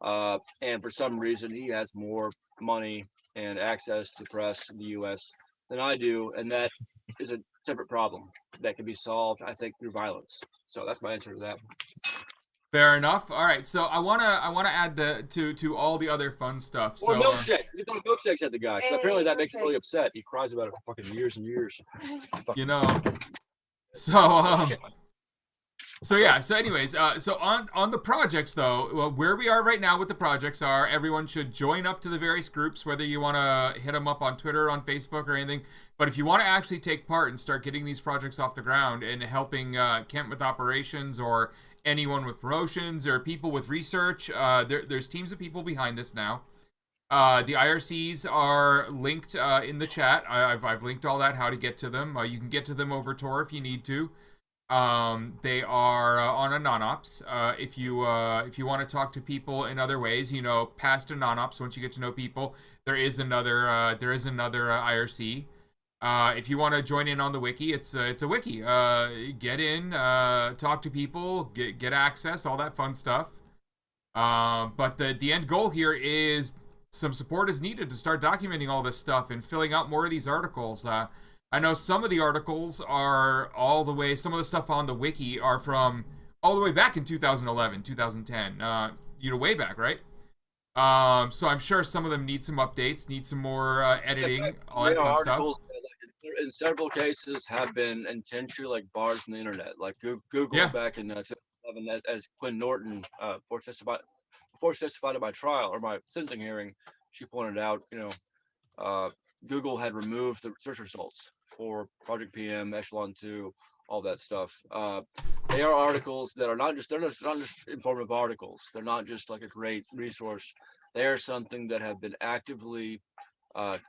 Speaker 3: And for some reason, he has more money and access to press in the U.S. than I do, and that is a separate problem that can be solved, I think, through violence. So that's my answer to that.
Speaker 1: Fair enough. All right, so I wanna add to all the other fun stuff.
Speaker 3: Or
Speaker 1: so,
Speaker 3: milkshake. You throw milkshakes at the guy. Because apparently that makes him really upset. He cries about it for fucking years and years.
Speaker 1: So yeah. So anyways, so on the projects though, well, where we are right now with the projects are everyone should join up to the various groups, whether you want to hit them up on Twitter, on Facebook, or anything. But if you want to actually take part and start getting these projects off the ground and helping Kent with operations, or anyone with promotions, or people with research, there's teams of people behind this now. The IRCs are linked in the chat. I've linked all that, how to get to them. You can get to them over Tor if you need to. They are on a non-ops. If you want to talk to people in other ways, past a non-ops, once you get to know people, there is another IRC. If you want to join in on the wiki, it's a wiki. Get in, talk to people, get access, all that fun stuff. But the end goal here is some support is needed to start documenting all this stuff and filling out more of these articles. I know some of the articles are some of the stuff on the wiki are from all the way back in 2011, 2010, way back, right? So I'm sure some of them need some updates, need some more editing, all that fun stuff.
Speaker 3: In several cases have been intentionally barred from the internet, like Google back in 2011, as Quinn Norton before she testified at my trial or my sentencing hearing, she pointed out, Google had removed the search results for Project PM, Echelon 2, all that stuff. They are articles that are not just informative articles. They're not just like a great resource. They are something that have been actively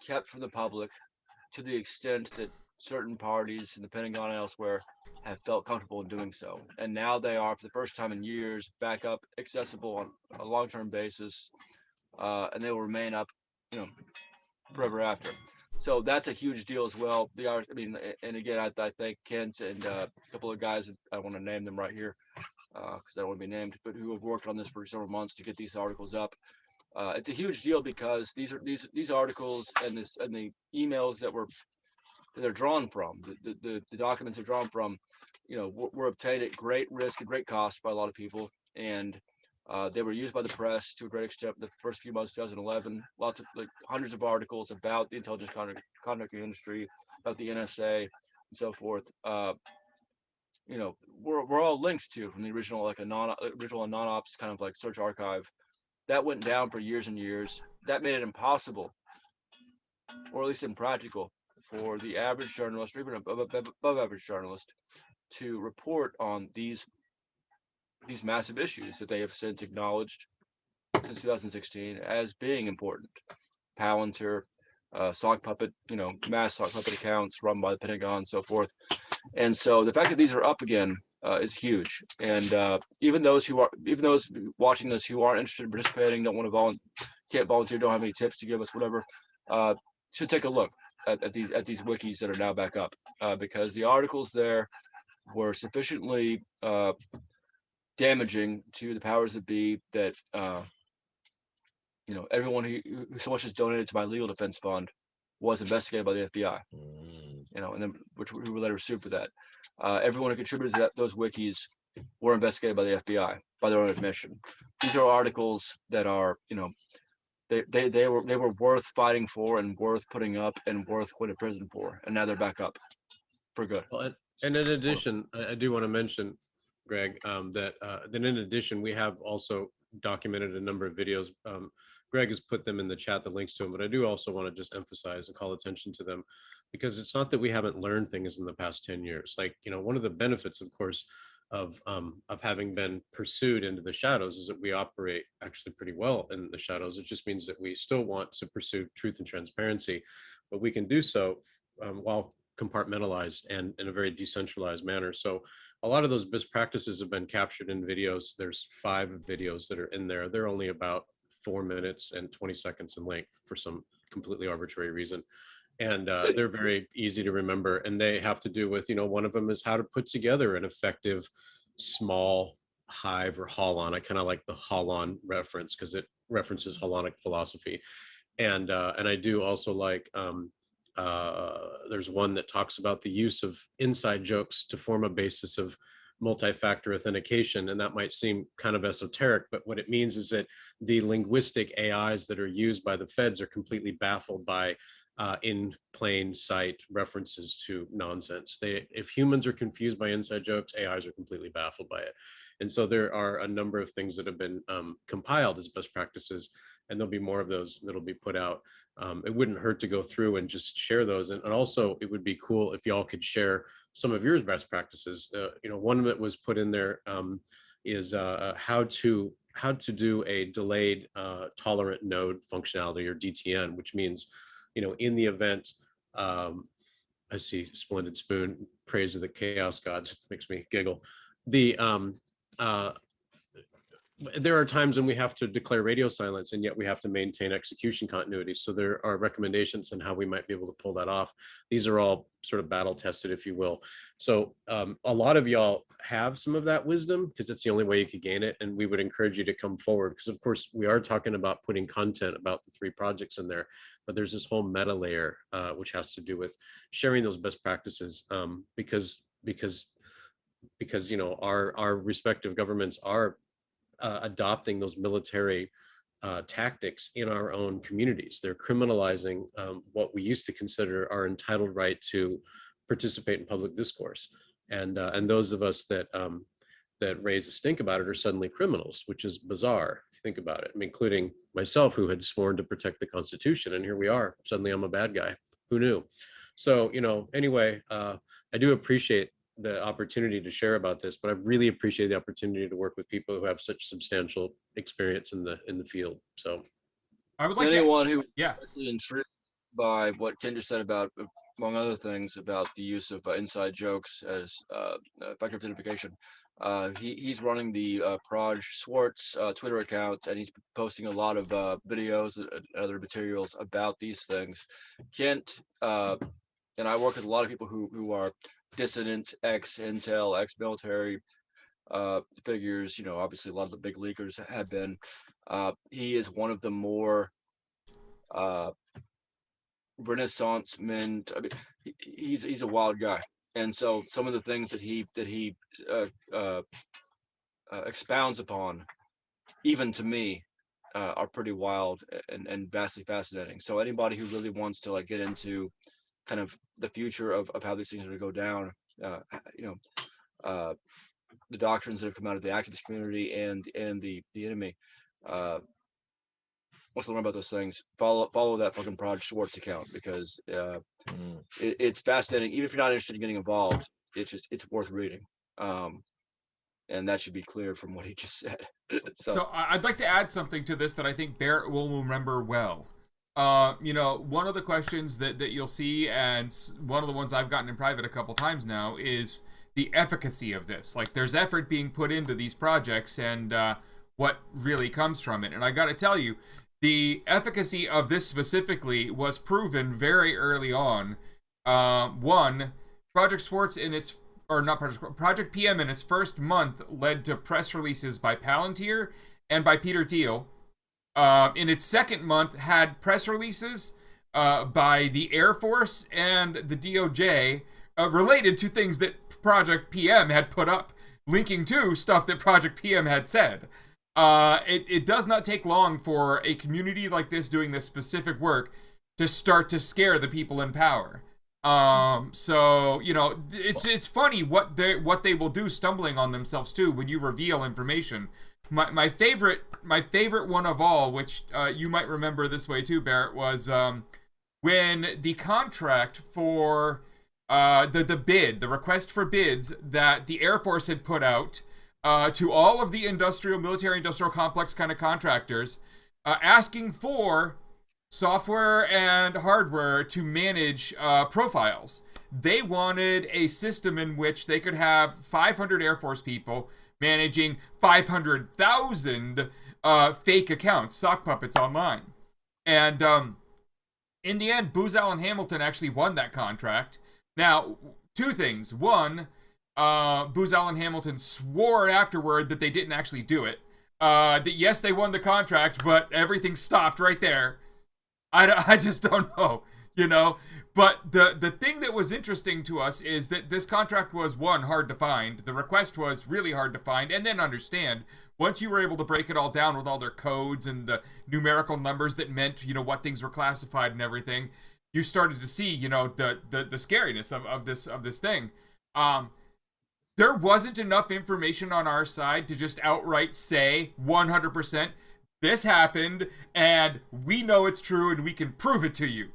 Speaker 3: kept from the public, to the extent that certain parties in the Pentagon and elsewhere have felt comfortable in doing so. And now they are, for the first time in years, back up, accessible on a long-term basis, and they will remain up, forever after. So that's a huge deal as well. And again, I thank Kent and a couple of guys, I want to name them right here, because I don't want to be named, but who have worked on this for several months to get these articles up. It's a huge deal because these articles and the emails that they're drawn from, the documents are drawn from, were obtained at great risk and great cost by a lot of people, and they were used by the press to a great extent the first few months of 2011. Lots of hundreds of articles about the intelligence contracting industry, about the NSA, and so forth. We're all linked to from the original original non-ops kind of like search archive. That went down for years and years. That made it impossible, or at least impractical, for the average journalist, or even above average journalist, to report on these massive issues that they have since acknowledged since 2016 as being important. Palantir, sock puppet, mass sock puppet accounts run by the Pentagon, and so forth. And so the fact that these are up again is huge. And even those watching this who aren't interested in participating, don't want to can't volunteer, don't have any tips to give us, whatever, should take a look at these wikis that are now back up, because the articles there were sufficiently damaging to the powers that be that everyone who so much as donated to my legal defense fund was investigated by the FBI. And then who were later sued for that. Everyone who contributed to those wikis were investigated by the FBI by their own admission. These are articles that are, they were worth fighting for and worth putting up and worth going to prison for, and now they're back up for good.
Speaker 2: Well, and in addition, I do want to mention, Gregg, that in addition, we have also documented a number of videos. Gregg has put them in the chat, the links to them, but I do also want to just emphasize and call attention to them, because it's not that we haven't learned things in the past 10 years. Like, one of the benefits, of course, of having been pursued into the shadows is that we operate actually pretty well in the shadows. It just means that we still want to pursue truth and transparency, but we can do so while compartmentalized and in a very decentralized manner. So a lot of those best practices have been captured in videos. There's 5 videos that are in there. They're only about 4 minutes and 20 seconds in length for some completely arbitrary reason. And they're very easy to remember. And they have to do with, one of them is how to put together an effective small hive or holon. I kind of like the holon reference because it references holonic philosophy. And I do also like, there's one that talks about the use of inside jokes to form a basis of multi-factor authentication. And that might seem kind of esoteric, but what it means is that the linguistic AIs that are used by the feds are completely baffled by in plain sight references to nonsense. If humans are confused by inside jokes, AIs are completely baffled by it. And so there are a number of things that have been compiled as best practices, and there'll be more of those that'll be put out. It wouldn't hurt to go through and just share those. And also it would be cool if y'all could share some of your best practices. One that was put in there is how to do a delayed tolerant node functionality, or DTN, which means, in the event, I see Splendid Spoon, praise of the chaos gods, makes me giggle. There are times when we have to declare radio silence, and yet we have to maintain execution continuity. So there are recommendations on how we might be able to pull that off. These are all sort of battle tested, if you will. So a lot of y'all have some of that wisdom, because it's the only way you could gain it. And we would encourage you to come forward, because of course we are talking about putting content about the 3 projects in there, but there's this whole meta layer, which has to do with sharing those best practices, because our respective governments are adopting those military tactics in our own communities. They're criminalizing what we used to consider our entitled right to participate in public discourse, and those of us that raise a stink about it are suddenly criminals, which is bizarre if you think about it. I mean, including myself, who had sworn to protect the Constitution, and here we are. Suddenly, I'm a bad guy. Who knew? So, anyway, I do appreciate the opportunity to share about this, but I really appreciate the opportunity to work with people who have such substantial experience in the field. So
Speaker 1: I would like
Speaker 3: anyone who
Speaker 1: yeah,
Speaker 3: actually intrigued by what Ken just said about, among other things, about the use of inside jokes as factor authentication. He's running the Swartz Twitter account, and he's posting a lot of videos and other materials about these things. Kent and I work with a lot of people who are dissident, ex-intel, ex-military figures. Obviously a lot of the big leakers have been. He is one of the more Renaissance men. I mean, he's a wild guy, and so some of the things that he expounds upon, even to me, are pretty wild and vastly fascinating. So anybody who really wants to get into kind of the future of how these things are going to go down, the doctrines that have come out of the activist community and the enemy, wants to learn about those things, follow that fucking Project Swartz account, because it's fascinating. Even if you're not interested in getting involved, it's worth reading. And that should be clear from what he just said.
Speaker 1: So I'd like to add something to this that I think Barrett will remember well. One of the questions that you'll see, and one of the ones I've gotten in private a couple times now, is the efficacy of this. Like, there's effort being put into these projects, and what really comes from it. And I got to tell you, the efficacy of this specifically was proven very early on. Project Swartz Project PM in its first month led to press releases by Palantir and by Peter Thiel, in its second month, had press releases by the Air Force and the DOJ related to things that Project PM had put up, linking to stuff that Project PM had said. It does not take long for a community like this doing this specific work to start to scare the people in power. So you know, it's funny what they will do, stumbling on themselves too when you reveal information. My favorite one of all, which you might remember this way too, Barrett, was when the contract for the request for bids that the Air Force had put out to all of the military industrial complex kind of contractors, asking for software and hardware to manage profiles. They wanted a system in which they could have 500 Air Force people managing 500,000 fake accounts, sock puppets online. And in the end, Booz Allen Hamilton actually won that contract. Now, two things. One, Booz Allen Hamilton swore afterward that they didn't actually do it. That yes, they won the contract, but everything stopped right there. I just don't know, you know. But the thing that was interesting to us is that this contract was, one, hard to find. The request was really hard to find and then understand. Once you were able to break it all down with all their codes and the numerical numbers that meant, you know, what things were classified and everything, you started to see, you know, the scariness of this thing. There wasn't enough information on our side to just outright say 100% this happened and we know it's true and we can prove it to you.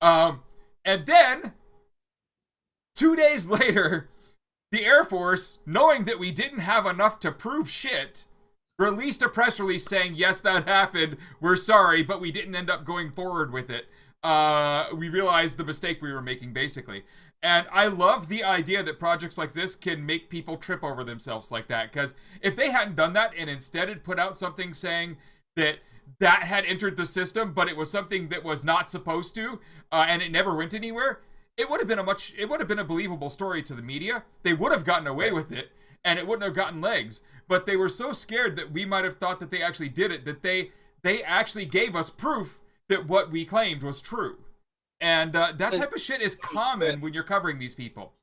Speaker 1: And then 2 days later, the Air Force, knowing that we didn't have enough to prove shit, released a press release saying, yes, that happened. We're sorry, but we didn't end up going forward with it. We realized the mistake we were making, basically. And I love the idea that projects like this can make people trip over themselves like that. Because if they hadn't done that and instead had put out something saying that had entered the system, but it was something that was not supposed to, and it never went anywhere, it would have been a believable story to the media. They would have gotten away with it, and it wouldn't have gotten legs. But they were so scared that we might have thought that they actually did it, that they actually gave us proof that what we claimed was true. And that type of shit is common when you're covering these people.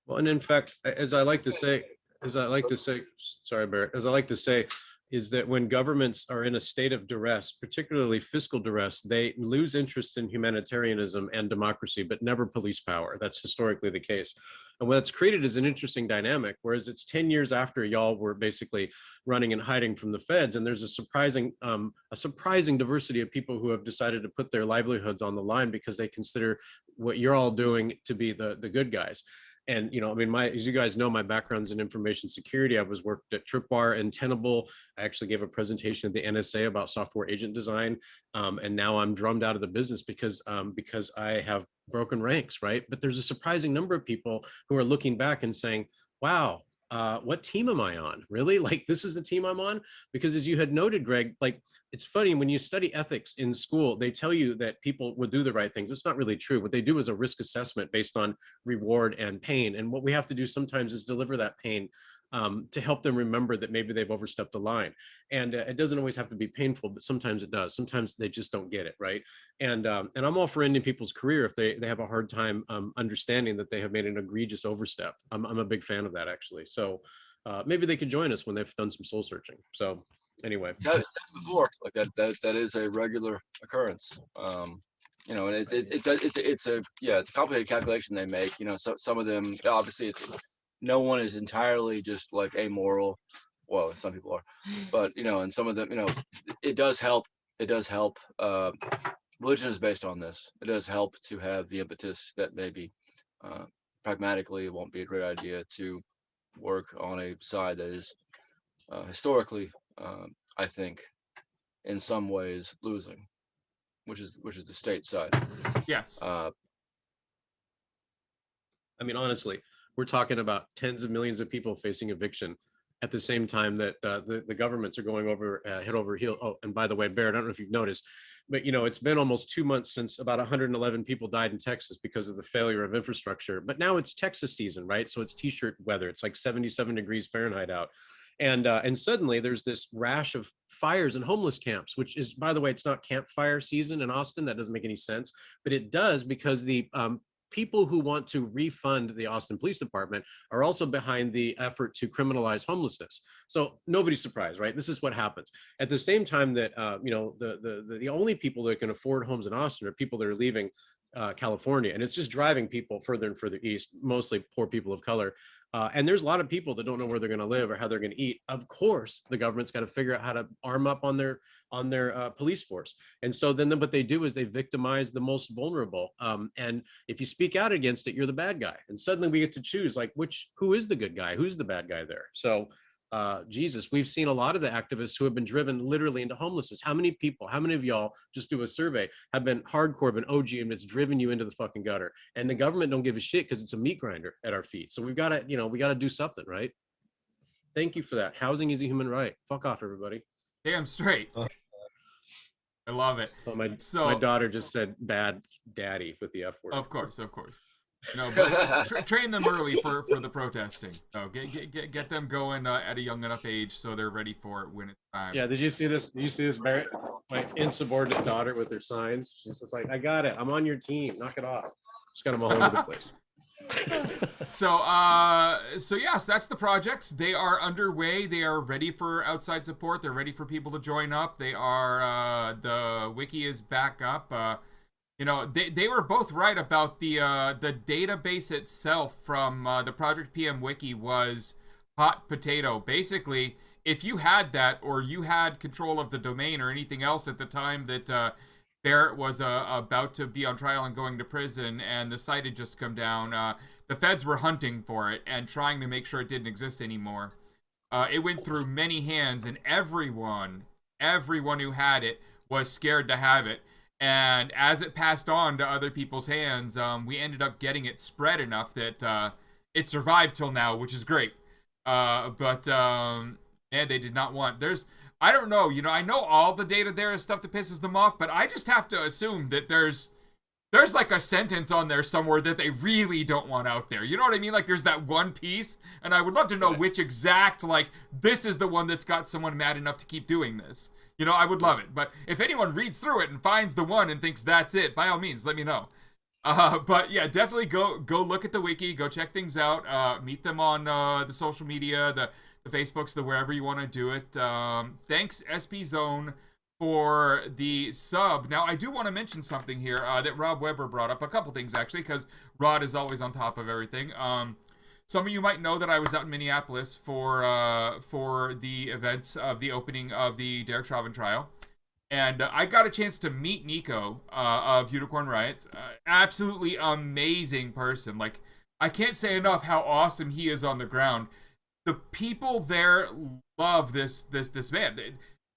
Speaker 2: Well, and in fact, as I like to say, sorry, Barrett, as I like to say, is that when governments are in a state of duress, particularly fiscal duress, they lose interest in humanitarianism and democracy, but never police power. That's historically the case. And what that's created is an interesting dynamic, whereas it's 10 years after y'all were basically running and hiding from the feds, and there's a surprising diversity of people who have decided to put their livelihoods on the line because they consider what you're all doing to be the good guys. And, you know, I mean, as you guys know, my background's in information security. I worked at Tripwire and Tenable. I actually gave a presentation at the NSA about software agent design. And now I'm drummed out of the business because I have broken ranks, right? But there's a surprising number of people who are looking back and saying, wow, what team am I on? Really? Like, this is the team I'm on? Because as you had noted, Gregg, like, it's funny when you study ethics in school, they tell you that people would do the right things. It's not really true. What they do is a risk assessment based on reward and pain. And what we have to do sometimes is deliver that pain to help them remember that maybe they've overstepped the line. And it doesn't always have to be painful, but sometimes it does. Sometimes they just don't get it, right? And I'm all for ending people's career if they have a hard time understanding that they have made an egregious overstep. I'm a big fan of that, actually. So maybe they could join us when they've done some soul searching. So anyway,
Speaker 3: that's before, like that is a regular occurrence. You know, and it's a complicated calculation they make. You know, so some of them, obviously, no one is entirely just like amoral. Well, some people are, but you know, and some of them, you know, it does help. It does help. Religion is based on this. It does help to have the impetus that maybe pragmatically it won't be a great idea to work on a side that is historically, I think, in some ways losing, which is the state side.
Speaker 1: Yes.
Speaker 2: I mean, honestly, we're talking about tens of millions of people facing eviction at the same time that the governments are going over head over heel. Oh, and by the way, Barrett, I don't know if you've noticed, but you know, it's been almost 2 months since about 111 people died in Texas because of the failure of infrastructure. But now it's Texas season, right? So it's t-shirt weather. It's like 77 degrees Fahrenheit out. And suddenly there's this rash of fires in homeless camps, which is, by the way, it's not campfire season in Austin. That doesn't make any sense, but it does because the people who want to refund the Austin Police Department are also behind the effort to criminalize homelessness. So nobody's surprised, right? This is what happens. At the same time that the only people that can afford homes in Austin are people that are leaving California, and it's just driving people further and further east, mostly poor people of color. And there's a lot of people that don't know where they're going to live or how they're going to eat. Of course, the government's got to figure out how to arm up on their police force. And so then what they do is they victimize the most vulnerable. And if you speak out against it, you're the bad guy. And suddenly we get to choose like who is the good guy, who's the bad guy there. So Jesus, we've seen a lot of the activists who have been driven literally into homelessness. How many people, how many of y'all, just do a survey, have been hardcore, been OG, and it's driven you into the fucking gutter? And the government don't give a shit because it's a meat grinder at our feet. So we've got to, we got to do something, right? Thank you for that. Housing is a human right. Fuck off, everybody.
Speaker 1: Damn straight. I love it.
Speaker 2: So my daughter just said bad daddy with the F word.
Speaker 1: Of course. No, but train them early for the protesting. So get them going at a young enough age so they're ready for it when it's time.
Speaker 2: Yeah, did you see this? Did you see this, Barrett? My insubordinate daughter with her signs. She's just like, I got it. I'm on your team. Knock it off. Just got them all over the place.
Speaker 1: So yes, that's the projects. They are underway. They are ready for outside support. They're ready for people to join up. They are the wiki is back up. They were both right about the database itself from the Project PM wiki was hot potato. Basically, if you had that or you had control of the domain or anything else at the time that Barrett was about to be on trial and going to prison and the site had just come down, the feds were hunting for it and trying to make sure it didn't exist anymore. It went through many hands, and everyone who had it was scared to have it. And as it passed on to other people's hands, we ended up getting it spread enough that it survived till now, which is great. But they did not want. I don't know. I know all the data there is stuff that pisses them off, but I just have to assume that there's like a sentence on there somewhere that they really don't want out there. You know what I mean? Like there's that one piece, and I would love to know which exact, like, this is the one that's got someone mad enough to keep doing this. I would love it. But if anyone reads through it and finds the one and thinks that's it, by all means, let me know. But yeah, definitely go look at the wiki, go check things out, meet them on the social media, the Facebooks, the wherever you want to do it. Thanks, SP Zone, for the sub. Now, I do want to mention something here that Rob Weber brought up. A couple things, actually, because Rod is always on top of everything. Some of you might know that I was out in Minneapolis for the events of the opening of the Derek Chauvin trial. And I got a chance to meet Nico of Unicorn Riots. Absolutely amazing person. Like, I can't say enough how awesome he is on the ground. The people there love this man.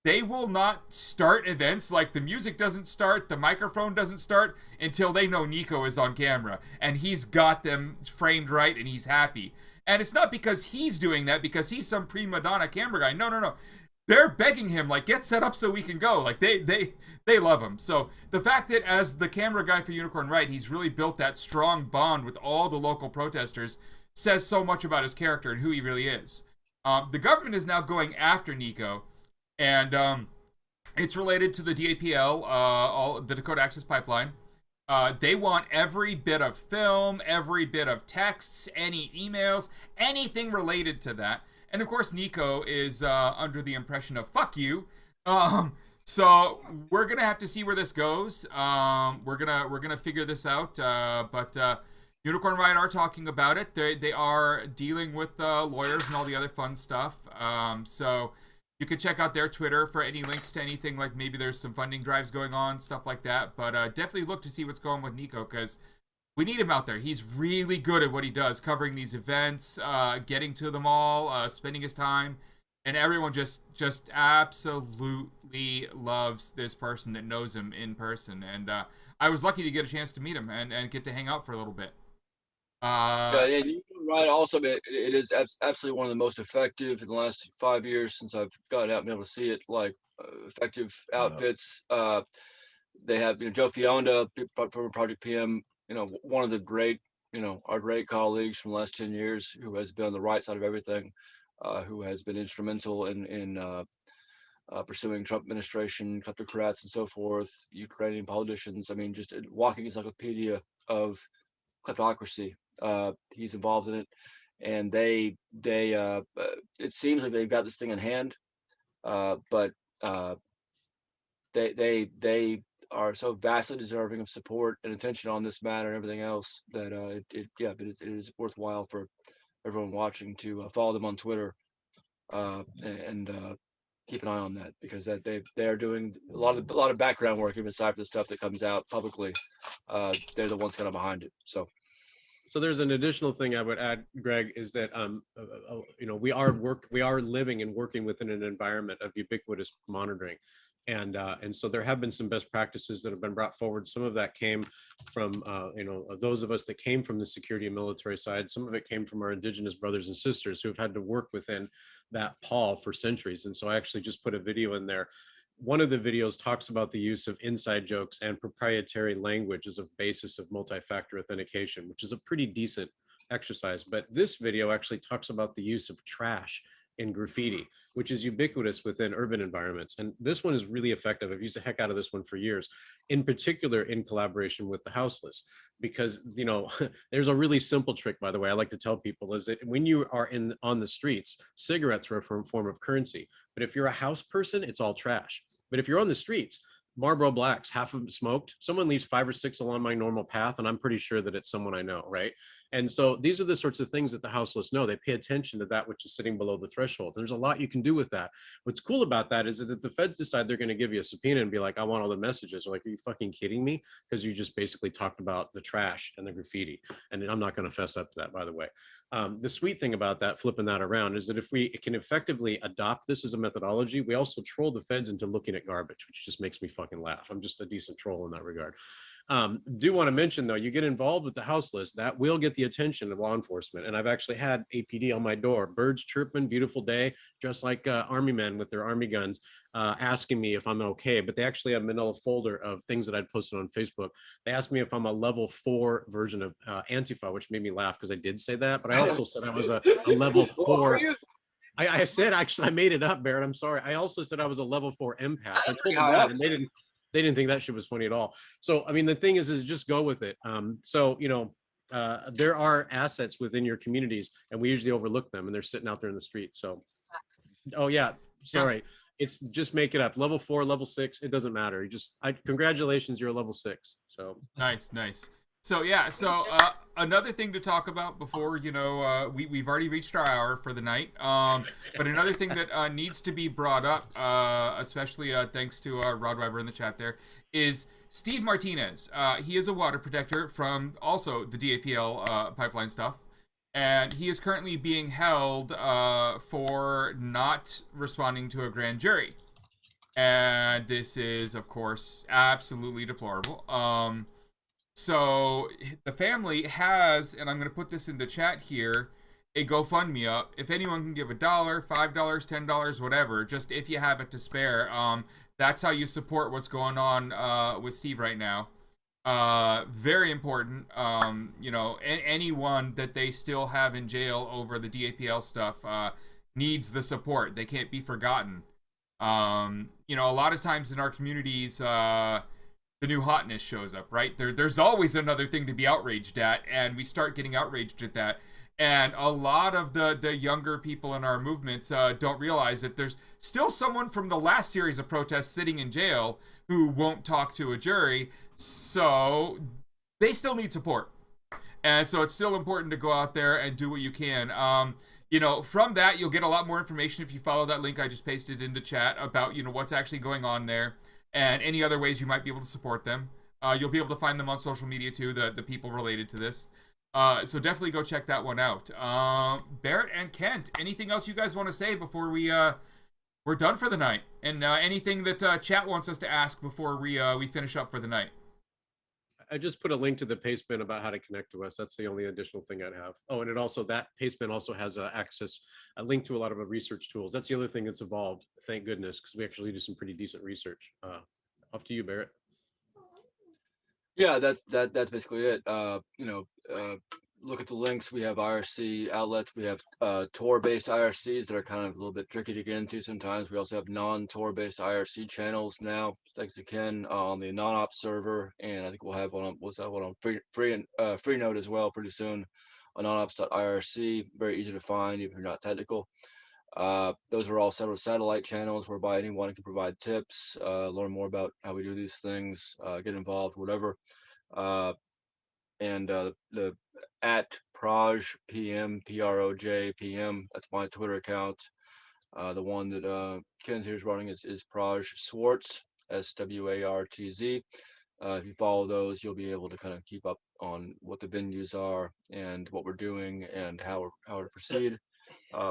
Speaker 1: They will not start events, like the music doesn't start, the microphone doesn't start until they know Nico is on camera. And he's got them framed right and he's happy. And it's not because he's doing that, because he's some prima donna camera guy. No. They're begging him, like, get set up so we can go. Like, they love him. So the fact that as the camera guy for Unicorn Right, he's really built that strong bond with all the local protesters says so much about his character and who he really is. The government is now going after Nico, and it's related to the DAPL, the Dakota Access Pipeline. They want every bit of film, every bit of texts, any emails, anything related to that. And of course, Nico is under the impression of "fuck you." So we're gonna have to see where this goes. We're gonna figure this out. But Unicorn Riot are talking about it. They are dealing with lawyers and all the other fun stuff. So you can check out their Twitter for any links to anything, like maybe there's some funding drives going on, stuff like that. But definitely look to see what's going on with Nico, because we need him out there. He's really good at what he does, covering these events, getting to them all, spending his time. And everyone just absolutely loves this person that knows him in person. And I was lucky to get a chance to meet him and get to hang out for a little bit.
Speaker 3: And you right. Also, it is absolutely one of the most effective in the last 5 years since I've gotten out and been able to see it. Like effective outfits. They have Joe Fionda from Project PM. One of the great our great colleagues from the last 10 years who has been on the right side of everything, who has been instrumental in pursuing Trump administration, kleptocrats, and so forth, Ukrainian politicians. I mean, just a walking encyclopedia of kleptocracy. He's involved in it, and it seems like they've got this thing in hand, but they are so vastly deserving of support and attention on this matter and everything else that it is worthwhile for everyone watching to follow them on Twitter and keep an eye on that, because that they are doing a lot of background work, even aside from the stuff that comes out publicly. They're the ones kind of behind it. So
Speaker 2: there's an additional thing I would add, Gregg, is that we are living and working within an environment of ubiquitous monitoring, and so there have been some best practices that have been brought forward. Some of that came from those of us that came from the security and military side. Some of it came from our indigenous brothers and sisters who have had to work within that pall for centuries. And so I actually just put a video in there. One of the videos talks about the use of inside jokes and proprietary language as a basis of multi-factor authentication, which is a pretty decent exercise. But this video actually talks about the use of trash in graffiti, which is ubiquitous within urban environments. And this one is really effective. I've used the heck out of this one for years, in particular in collaboration with the houseless, because, there's a really simple trick, by the way, I like to tell people, is that when you are on the streets, cigarettes are a form of currency. But if you're a house person, it's all trash. But if you're on the streets, Marlboro Blacks, half of them smoked. Someone leaves 5 or 6 along my normal path, and I'm pretty sure that it's someone I know, right? And so these are the sorts of things that the houseless know. They pay attention to that which is sitting below the threshold. There's a lot you can do with that. What's cool about that is that if the feds decide they're going to give you a subpoena and be like, I want all the messages, they're like, are you fucking kidding me? Because you just basically talked about the trash and the graffiti. And I'm not going to fess up to that, by the way. The sweet thing about that, flipping that around, is that if we can effectively adopt this as a methodology, we also troll the feds into looking at garbage, which just makes me fucking laugh. I'm just a decent troll in that regard. Do want to mention, though, you get involved with the houseless, that will get the attention of law enforcement. And I've actually had APD on my door, birds chirping, beautiful day, just like Army men with their Army guns, asking me if I'm okay. But they actually have a manila folder of things that I'd posted on Facebook. They asked me if I'm a level 4 version of Antifa, which made me laugh because I did say that. But I also said I was a level 4. I said, actually, I made it up, Barrett. I'm sorry. I also said I was a level 4 empath. I told them that, and they didn't think that shit was funny at all. So, I mean, the thing is just go with it. There are assets within your communities, and we usually overlook them, and they're sitting out there in the street. So, sorry. It's just make it up. Level 4, level 6, it doesn't matter. Congratulations, you're a level 6. So
Speaker 1: nice. So another thing to talk about before, we've already reached our hour for the night. But another thing that needs to be brought up, especially thanks to Rod Weber in the chat there, is Steve Martinez. He is a water protector from also the DAPL pipeline stuff. And he is currently being held for not responding to a grand jury. And this is, of course, absolutely deplorable. So the family has, and I'm going to put this in the chat here, a GoFundMe up. If anyone can give $1, $5, $10, whatever, just if you have it to spare, that's how you support what's going on with Steve right now. Very important. Anyone that they still have in jail over the DAPL stuff needs the support. They can't be forgotten. A lot of times in our communities, the new hotness shows up, right? There's always another thing to be outraged at, and we start getting outraged at that. And a lot of the younger people in our movements don't realize that there's still someone from the last series of protests sitting in jail who won't talk to a jury, so they still need support. And so it's still important to go out there and do what you can. From that, you'll get a lot more information if you follow that link I just pasted into chat about, what's actually going on there. And any other ways you might be able to support them. You'll be able to find them on social media too, the people related to this. So definitely go check that one out. Barrett and Kent, anything else you guys want to say before we're done for the night? And anything that chat wants us to ask before we finish up for the night?
Speaker 2: I just put a link to the Pastebin about how to connect to us. That's the only additional thing I'd have. Oh, and that Pastebin also has a link to a lot of research tools. That's the other thing that's evolved, thank goodness, because we actually do some pretty decent research. Up to you, Barrett.
Speaker 3: Yeah, that's basically it. look at the links. We have IRC outlets. We have Tor-based IRCs that are kind of a little bit tricky to get into sometimes. We also have non-Tor-based IRC channels now, thanks to Ken, on the non-op server, and I think we'll have one on Freenode as well pretty soon, on nonops.irc. Very easy to find if you're not technical. Those are all several satellite channels whereby anyone can provide tips, learn more about how we do these things, get involved, whatever. And the at Proj PM, Proj PM, that's my Twitter account. The one that Ken here is running is Proj Swartz, Swartz. If you follow those, you'll be able to kind of keep up on what the venues are and what we're doing and how to proceed.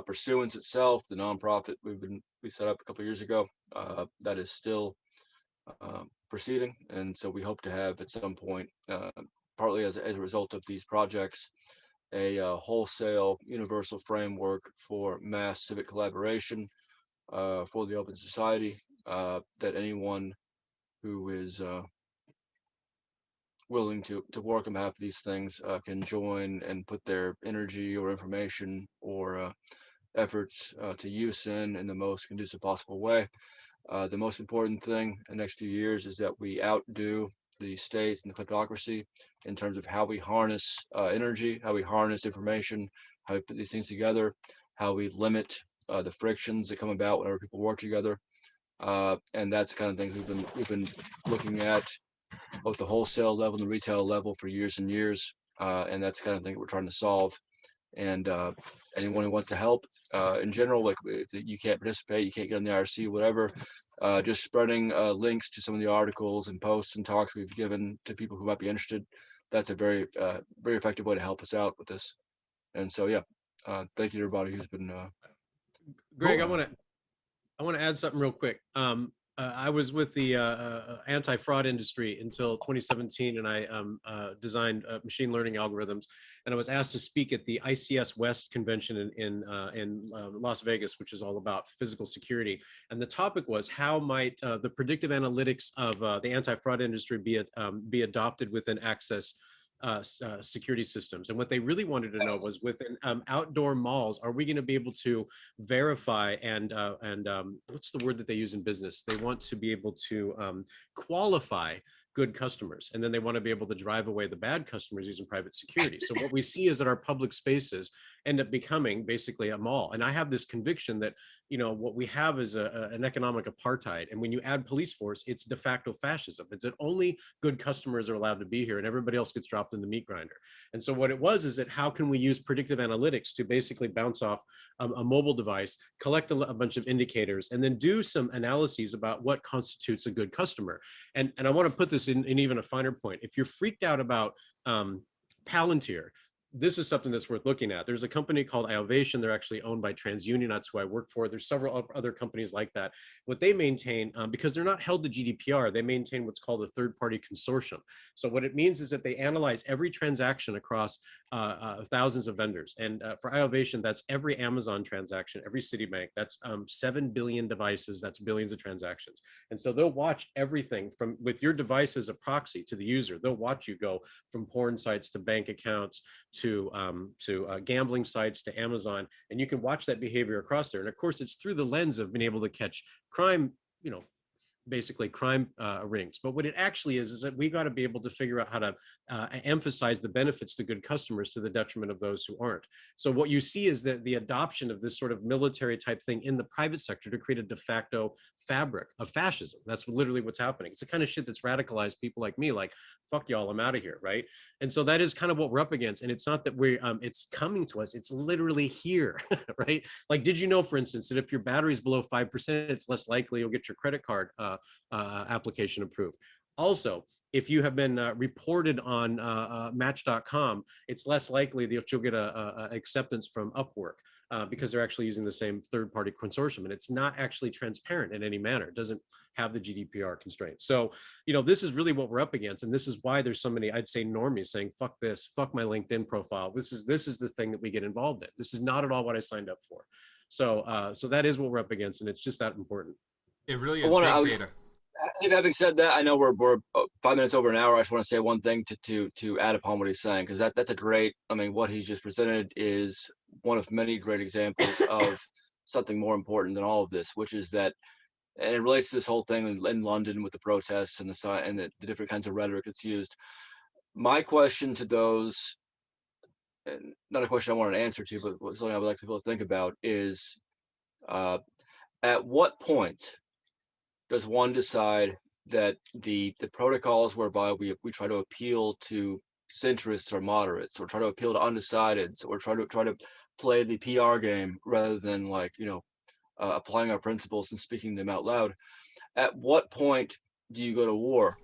Speaker 3: Pursuance itself, the nonprofit we set up a couple of years ago, that is still proceeding, and so we hope to have at some point, partly as a result of these projects, a wholesale universal framework for mass civic collaboration for the open society, that anyone who is willing to work on behalf of these things can join and put their energy or information or efforts to use in the most conducive possible way. The most important thing in the next few years is that we outdo the states and the kleptocracy in terms of how we harness energy, how we harness information, how we put these things together, how we limit the frictions that come about whenever people work together, and that's the kind of things we've been looking at both the wholesale level and the retail level for years and years, and that's the kind of thing we're trying to solve. And anyone who wants to help, in general, like if you can't participate, you can't get on the IRC, whatever, just spreading links to some of the articles and posts and talks we've given to people who might be interested. That's a very effective way to help us out with this. And so, yeah, thank you to everybody who's been.
Speaker 2: Greg, I want to add something real quick. I was with the anti-fraud industry until 2017, and I designed machine learning algorithms. And I was asked to speak at the ICS West convention in Las Vegas, which is all about physical security. And the topic was, how might the predictive analytics of the anti-fraud industry be adopted within access security systems? And what they really wanted to know was, within outdoor malls, are we going to be able to verify and what's the word that they use in business? They want to be able to qualify good customers, and then they want to be able to drive away the bad customers using private security. So what we see is that our public spaces end up becoming basically a mall. And I have this conviction that, you know, what we have is an economic apartheid. And when you add police force, it's de facto fascism. It's that only good customers are allowed to be here and everybody else gets dropped in the meat grinder. And so what it was is that, how can we use predictive analytics to basically bounce off a mobile device, collect a bunch of indicators, and then do some analyses about what constitutes a good customer. And I want to put this in even a finer point. If you're freaked out about Palantir, this is something that's worth looking at. There's a company called Iovation. They're actually owned by TransUnion. That's who I work for. There's several other companies like that. What they maintain, because they're not held to GDPR, they maintain what's called a third-party consortium. So what it means is that they analyze every transaction across thousands of vendors. And for Iovation, that's every Amazon transaction, every Citibank. That's 7 billion devices. That's billions of transactions. And so they'll watch everything from, with your device as a proxy to the user. They'll watch you go from porn sites to bank accounts to gambling sites to Amazon, and you can watch that behavior across there. And of course, it's through the lens of being able to catch crime, you know, basically crime rings. But what it actually is that we got to be able to figure out how to emphasize the benefits to good customers to the detriment of those who aren't. So what you see is that the adoption of this sort of military type thing in the private sector to create a de facto fabric of fascism. That's literally what's happening. It's the kind of shit that's radicalized people like me, like, fuck y'all, I'm out of here, right? And so that is kind of what we're up against. And it's not that we're, it's coming to us, it's literally here, right? Like, did you know, for instance, that if your battery's below 5%, it's less likely you'll get your credit card application approved. Also, if you have been reported on Match.com, it's less likely that you'll get a acceptance from Upwork because they're actually using the same third-party consortium, and it's not actually transparent in any manner. It doesn't have the GDPR constraints. So, you know, this is really what we're up against, and this is why there's so many, I'd say, normies saying, "Fuck this, fuck my LinkedIn profile." This is the thing that we get involved in. This is not at all what I signed up for. So, so that is what we're up against, and it's just that important.
Speaker 1: It really is big data.
Speaker 3: Having said that, I know we're 5 minutes over an hour. I just want to say one thing to add upon what he's saying, because that's a great. I mean, what he's just presented is one of many great examples of something more important than all of this, which is that, and it relates to this whole thing in London with the protests and the different kinds of rhetoric that's used. My question to those, and not a question I want an answer to, but something I would like people to think about is, at what point does one decide that the protocols whereby we try to appeal to centrists or moderates, or try to appeal to undecideds, or try to play the PR game rather than applying our principles and speaking them out loud? At what point do you go to war?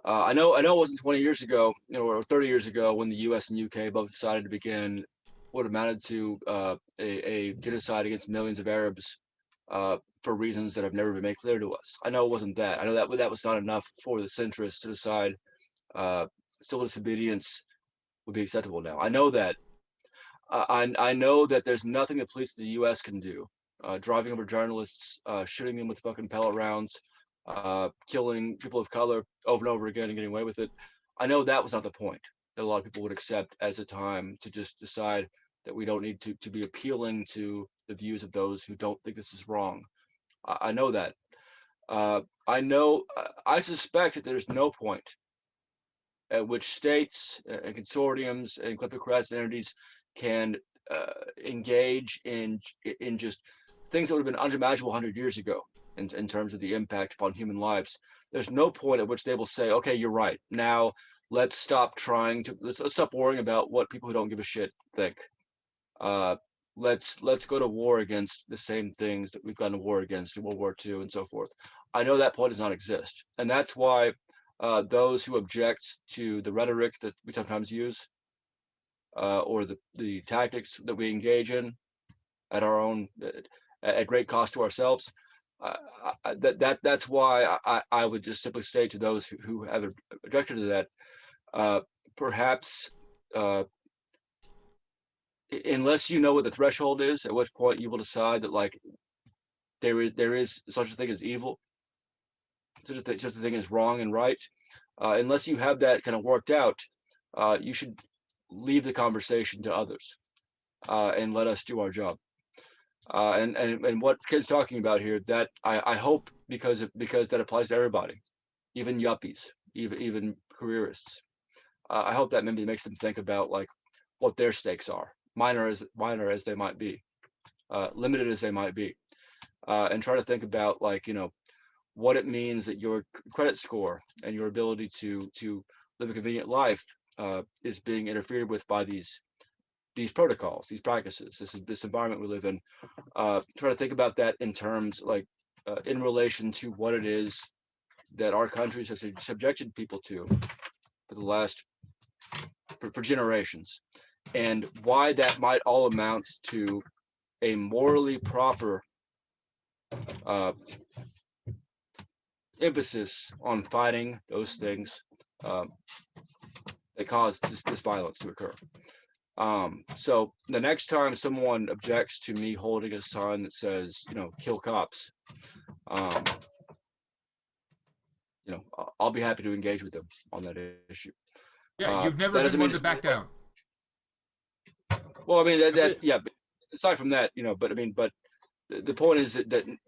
Speaker 3: I know it wasn't 20 years ago, or 30 years ago, when the U.S. and UK both decided to begin what amounted to a genocide against millions of Arabs for reasons that have never been made clear to us. I know it wasn't that. I know that was not enough for the centrists to decide civil disobedience would be acceptable now. I know that. I know that there's nothing the police of the U.S. can do. Driving over journalists, shooting them with fucking pellet rounds, killing people of color over and over again and getting away with it. I know that was not the point that a lot of people would accept as a time to just decide that we don't need to be appealing to the views of those who don't think this is wrong. I know that. I suspect that there's no point at which states and consortiums and kleptocrats and entities can engage in just things that would have been unimaginable 100 years ago in terms of the impact upon human lives. There's no point at which they will say, okay, you're right. Now let's stop let's stop worrying about what people who don't give a shit think. Let's go to war against the same things that we've gone to war against in World War II and so forth. I know that point does not exist. And that's why those who object to the rhetoric that we sometimes use, or the tactics that we engage in at our own, at great cost to ourselves, that's why I would just simply say to those who have objected to that, perhaps unless you know what the threshold is, at which point you will decide that there is such a thing as evil, such a thing as wrong and right. Unless you have that kind of worked out, you should leave the conversation to others and let us do our job. And what Ken's talking about here, that I hope because that applies to everybody, even yuppies, even careerists. I hope that maybe makes them think about what their stakes are, minor as they might be, limited as they might be, and try to think about what it means that your credit score and your ability to live a convenient life is being interfered with by these protocols, these practices, this environment we live in. Try to think about that in terms in relation to what it is that our countries have subjected people to for the last for generations, and why that might all amount to a morally proper emphasis on fighting those things that cause this violence to occur. So the next time someone objects to me holding a sign that says, kill cops, I'll be happy to engage with them on that issue.
Speaker 1: Yeah, you've never been one to back down.
Speaker 3: Well, I mean, yeah, but aside from that, but the point is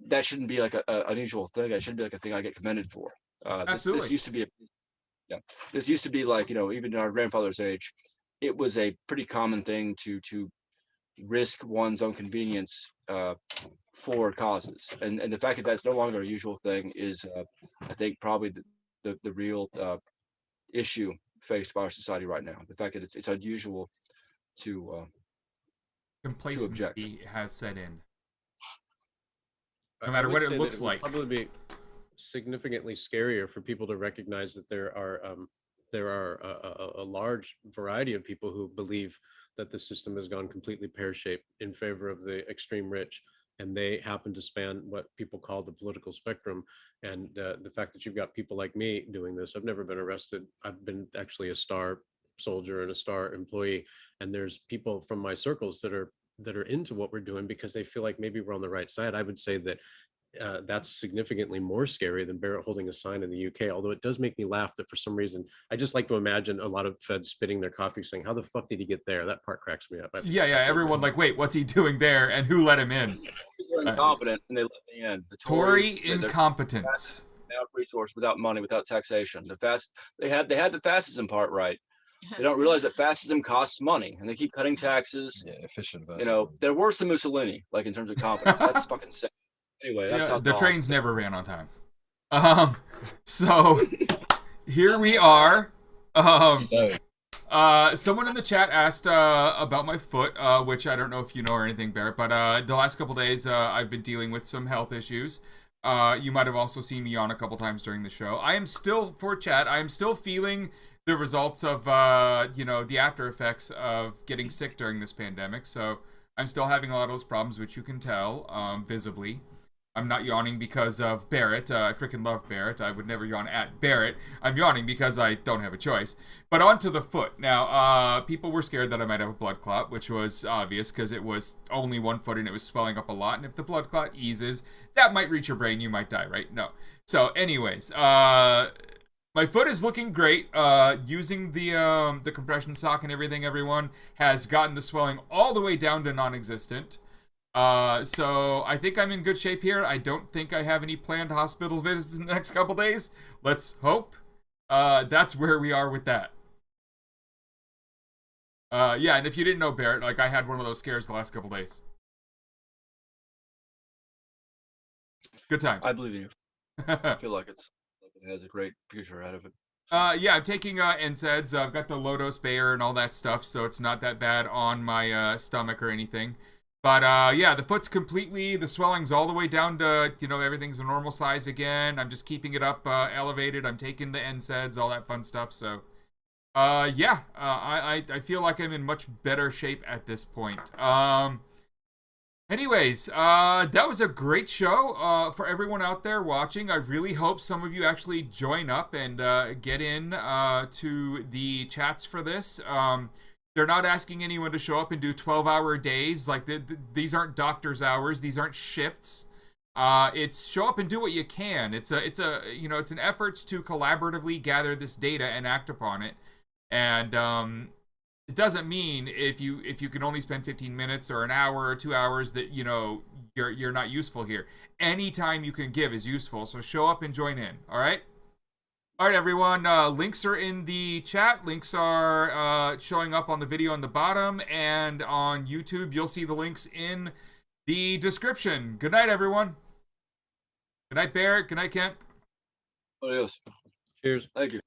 Speaker 3: that shouldn't be like an unusual thing. That shouldn't be like a thing I get commended for.
Speaker 1: Absolutely.
Speaker 3: This used to be like, even in our grandfather's age, it was a pretty common thing to risk one's own convenience for causes, and the fact that that's no longer a usual thing is, I think, probably the real issue faced by our society right now. The fact that it's unusual to
Speaker 1: complacency
Speaker 3: object.
Speaker 1: has set in, no matter what it looks like.
Speaker 2: Probably be significantly scarier for people to recognize that there are a large variety of people who believe that the system has gone completely pear-shaped in favor of the extreme rich, and they happen to span what people call the political spectrum. And the fact that you've got people like me doing this, I've never been arrested. I've been actually a star soldier and a star employee, and there's people from my circles that are into what we're doing because they feel like maybe we're on the right side. I would say that that's significantly more scary than Barrett holding a sign in the UK. Although it does make me laugh that for some reason, I just like to imagine a lot of feds spitting their coffee saying, how the fuck did he get there? That part cracks me up.
Speaker 1: Yeah, everyone like, wait, what's he doing there, and who let him in?
Speaker 3: They're incompetent, and they let me in. The
Speaker 1: Tory
Speaker 3: Tories,
Speaker 1: incompetence.
Speaker 3: without resource, without money, without taxation. They had the fascism part right. They don't realize that fascism costs money, and they keep cutting taxes.
Speaker 5: Yeah, efficient.
Speaker 3: They're worse than Mussolini, like in terms of competence. That's fucking sick. Anyway, that's how
Speaker 1: the trains never ran on time. So here we are. Someone in the chat asked about my foot, which I don't know if you know or anything, Barrett, but the last couple days I've been dealing with some health issues. You might have also seen me yawn a couple times during the show. I am still feeling the results of the after effects of getting sick during this pandemic. So I'm still having a lot of those problems, which you can tell visibly. I'm not yawning because of Barrett. I freaking love Barrett. I would never yawn at Barrett. I'm yawning because I don't have a choice. But on to the foot. Now, people were scared that I might have a blood clot, which was obvious because it was only 1 foot and it was swelling up a lot. And if the blood clot eases, that might reach your brain. You might die, right? No. So anyways, my foot is looking great. Using the compression sock and everything, everyone has gotten the swelling all the way down to non-existent. So I think I'm in good shape here. I don't think I have any planned hospital visits in the next couple days. Let's hope. That's where we are with that. Yeah, and if you didn't know, Barrett, like I had one of those scares the last couple days. Good times.
Speaker 3: I believe in you. I feel like it has a great future ahead of it.
Speaker 1: Yeah, I'm taking NSAIDs. I've got the low-dose Bayer and all that stuff, so it's not that bad on my stomach or anything. But yeah, the foot's the swelling's all the way down to, everything's a normal size again. I'm just keeping it up elevated. I'm taking the NSAIDs, all that fun stuff. So, yeah, I feel like I'm in much better shape at this point. Anyways, that was a great show for everyone out there watching. I really hope some of you actually join up and get in to the chats for this. They're not asking anyone to show up and do 12-hour days. Like, these aren't doctor's hours. These aren't shifts. It's show up and do what you can. It's an effort to collaboratively gather this data and act upon it. And it doesn't mean if you can only spend 15 minutes or an hour or 2 hours that you're not useful here. Any time you can give is useful. So show up and join in. All right. All right, everyone, links are in the chat. Links are showing up on the video on the bottom, and on YouTube, you'll see the links in the description. Good night, everyone. Good night, Barrett. Good night, Kent.
Speaker 3: Adios.
Speaker 2: Cheers.
Speaker 3: Thank you.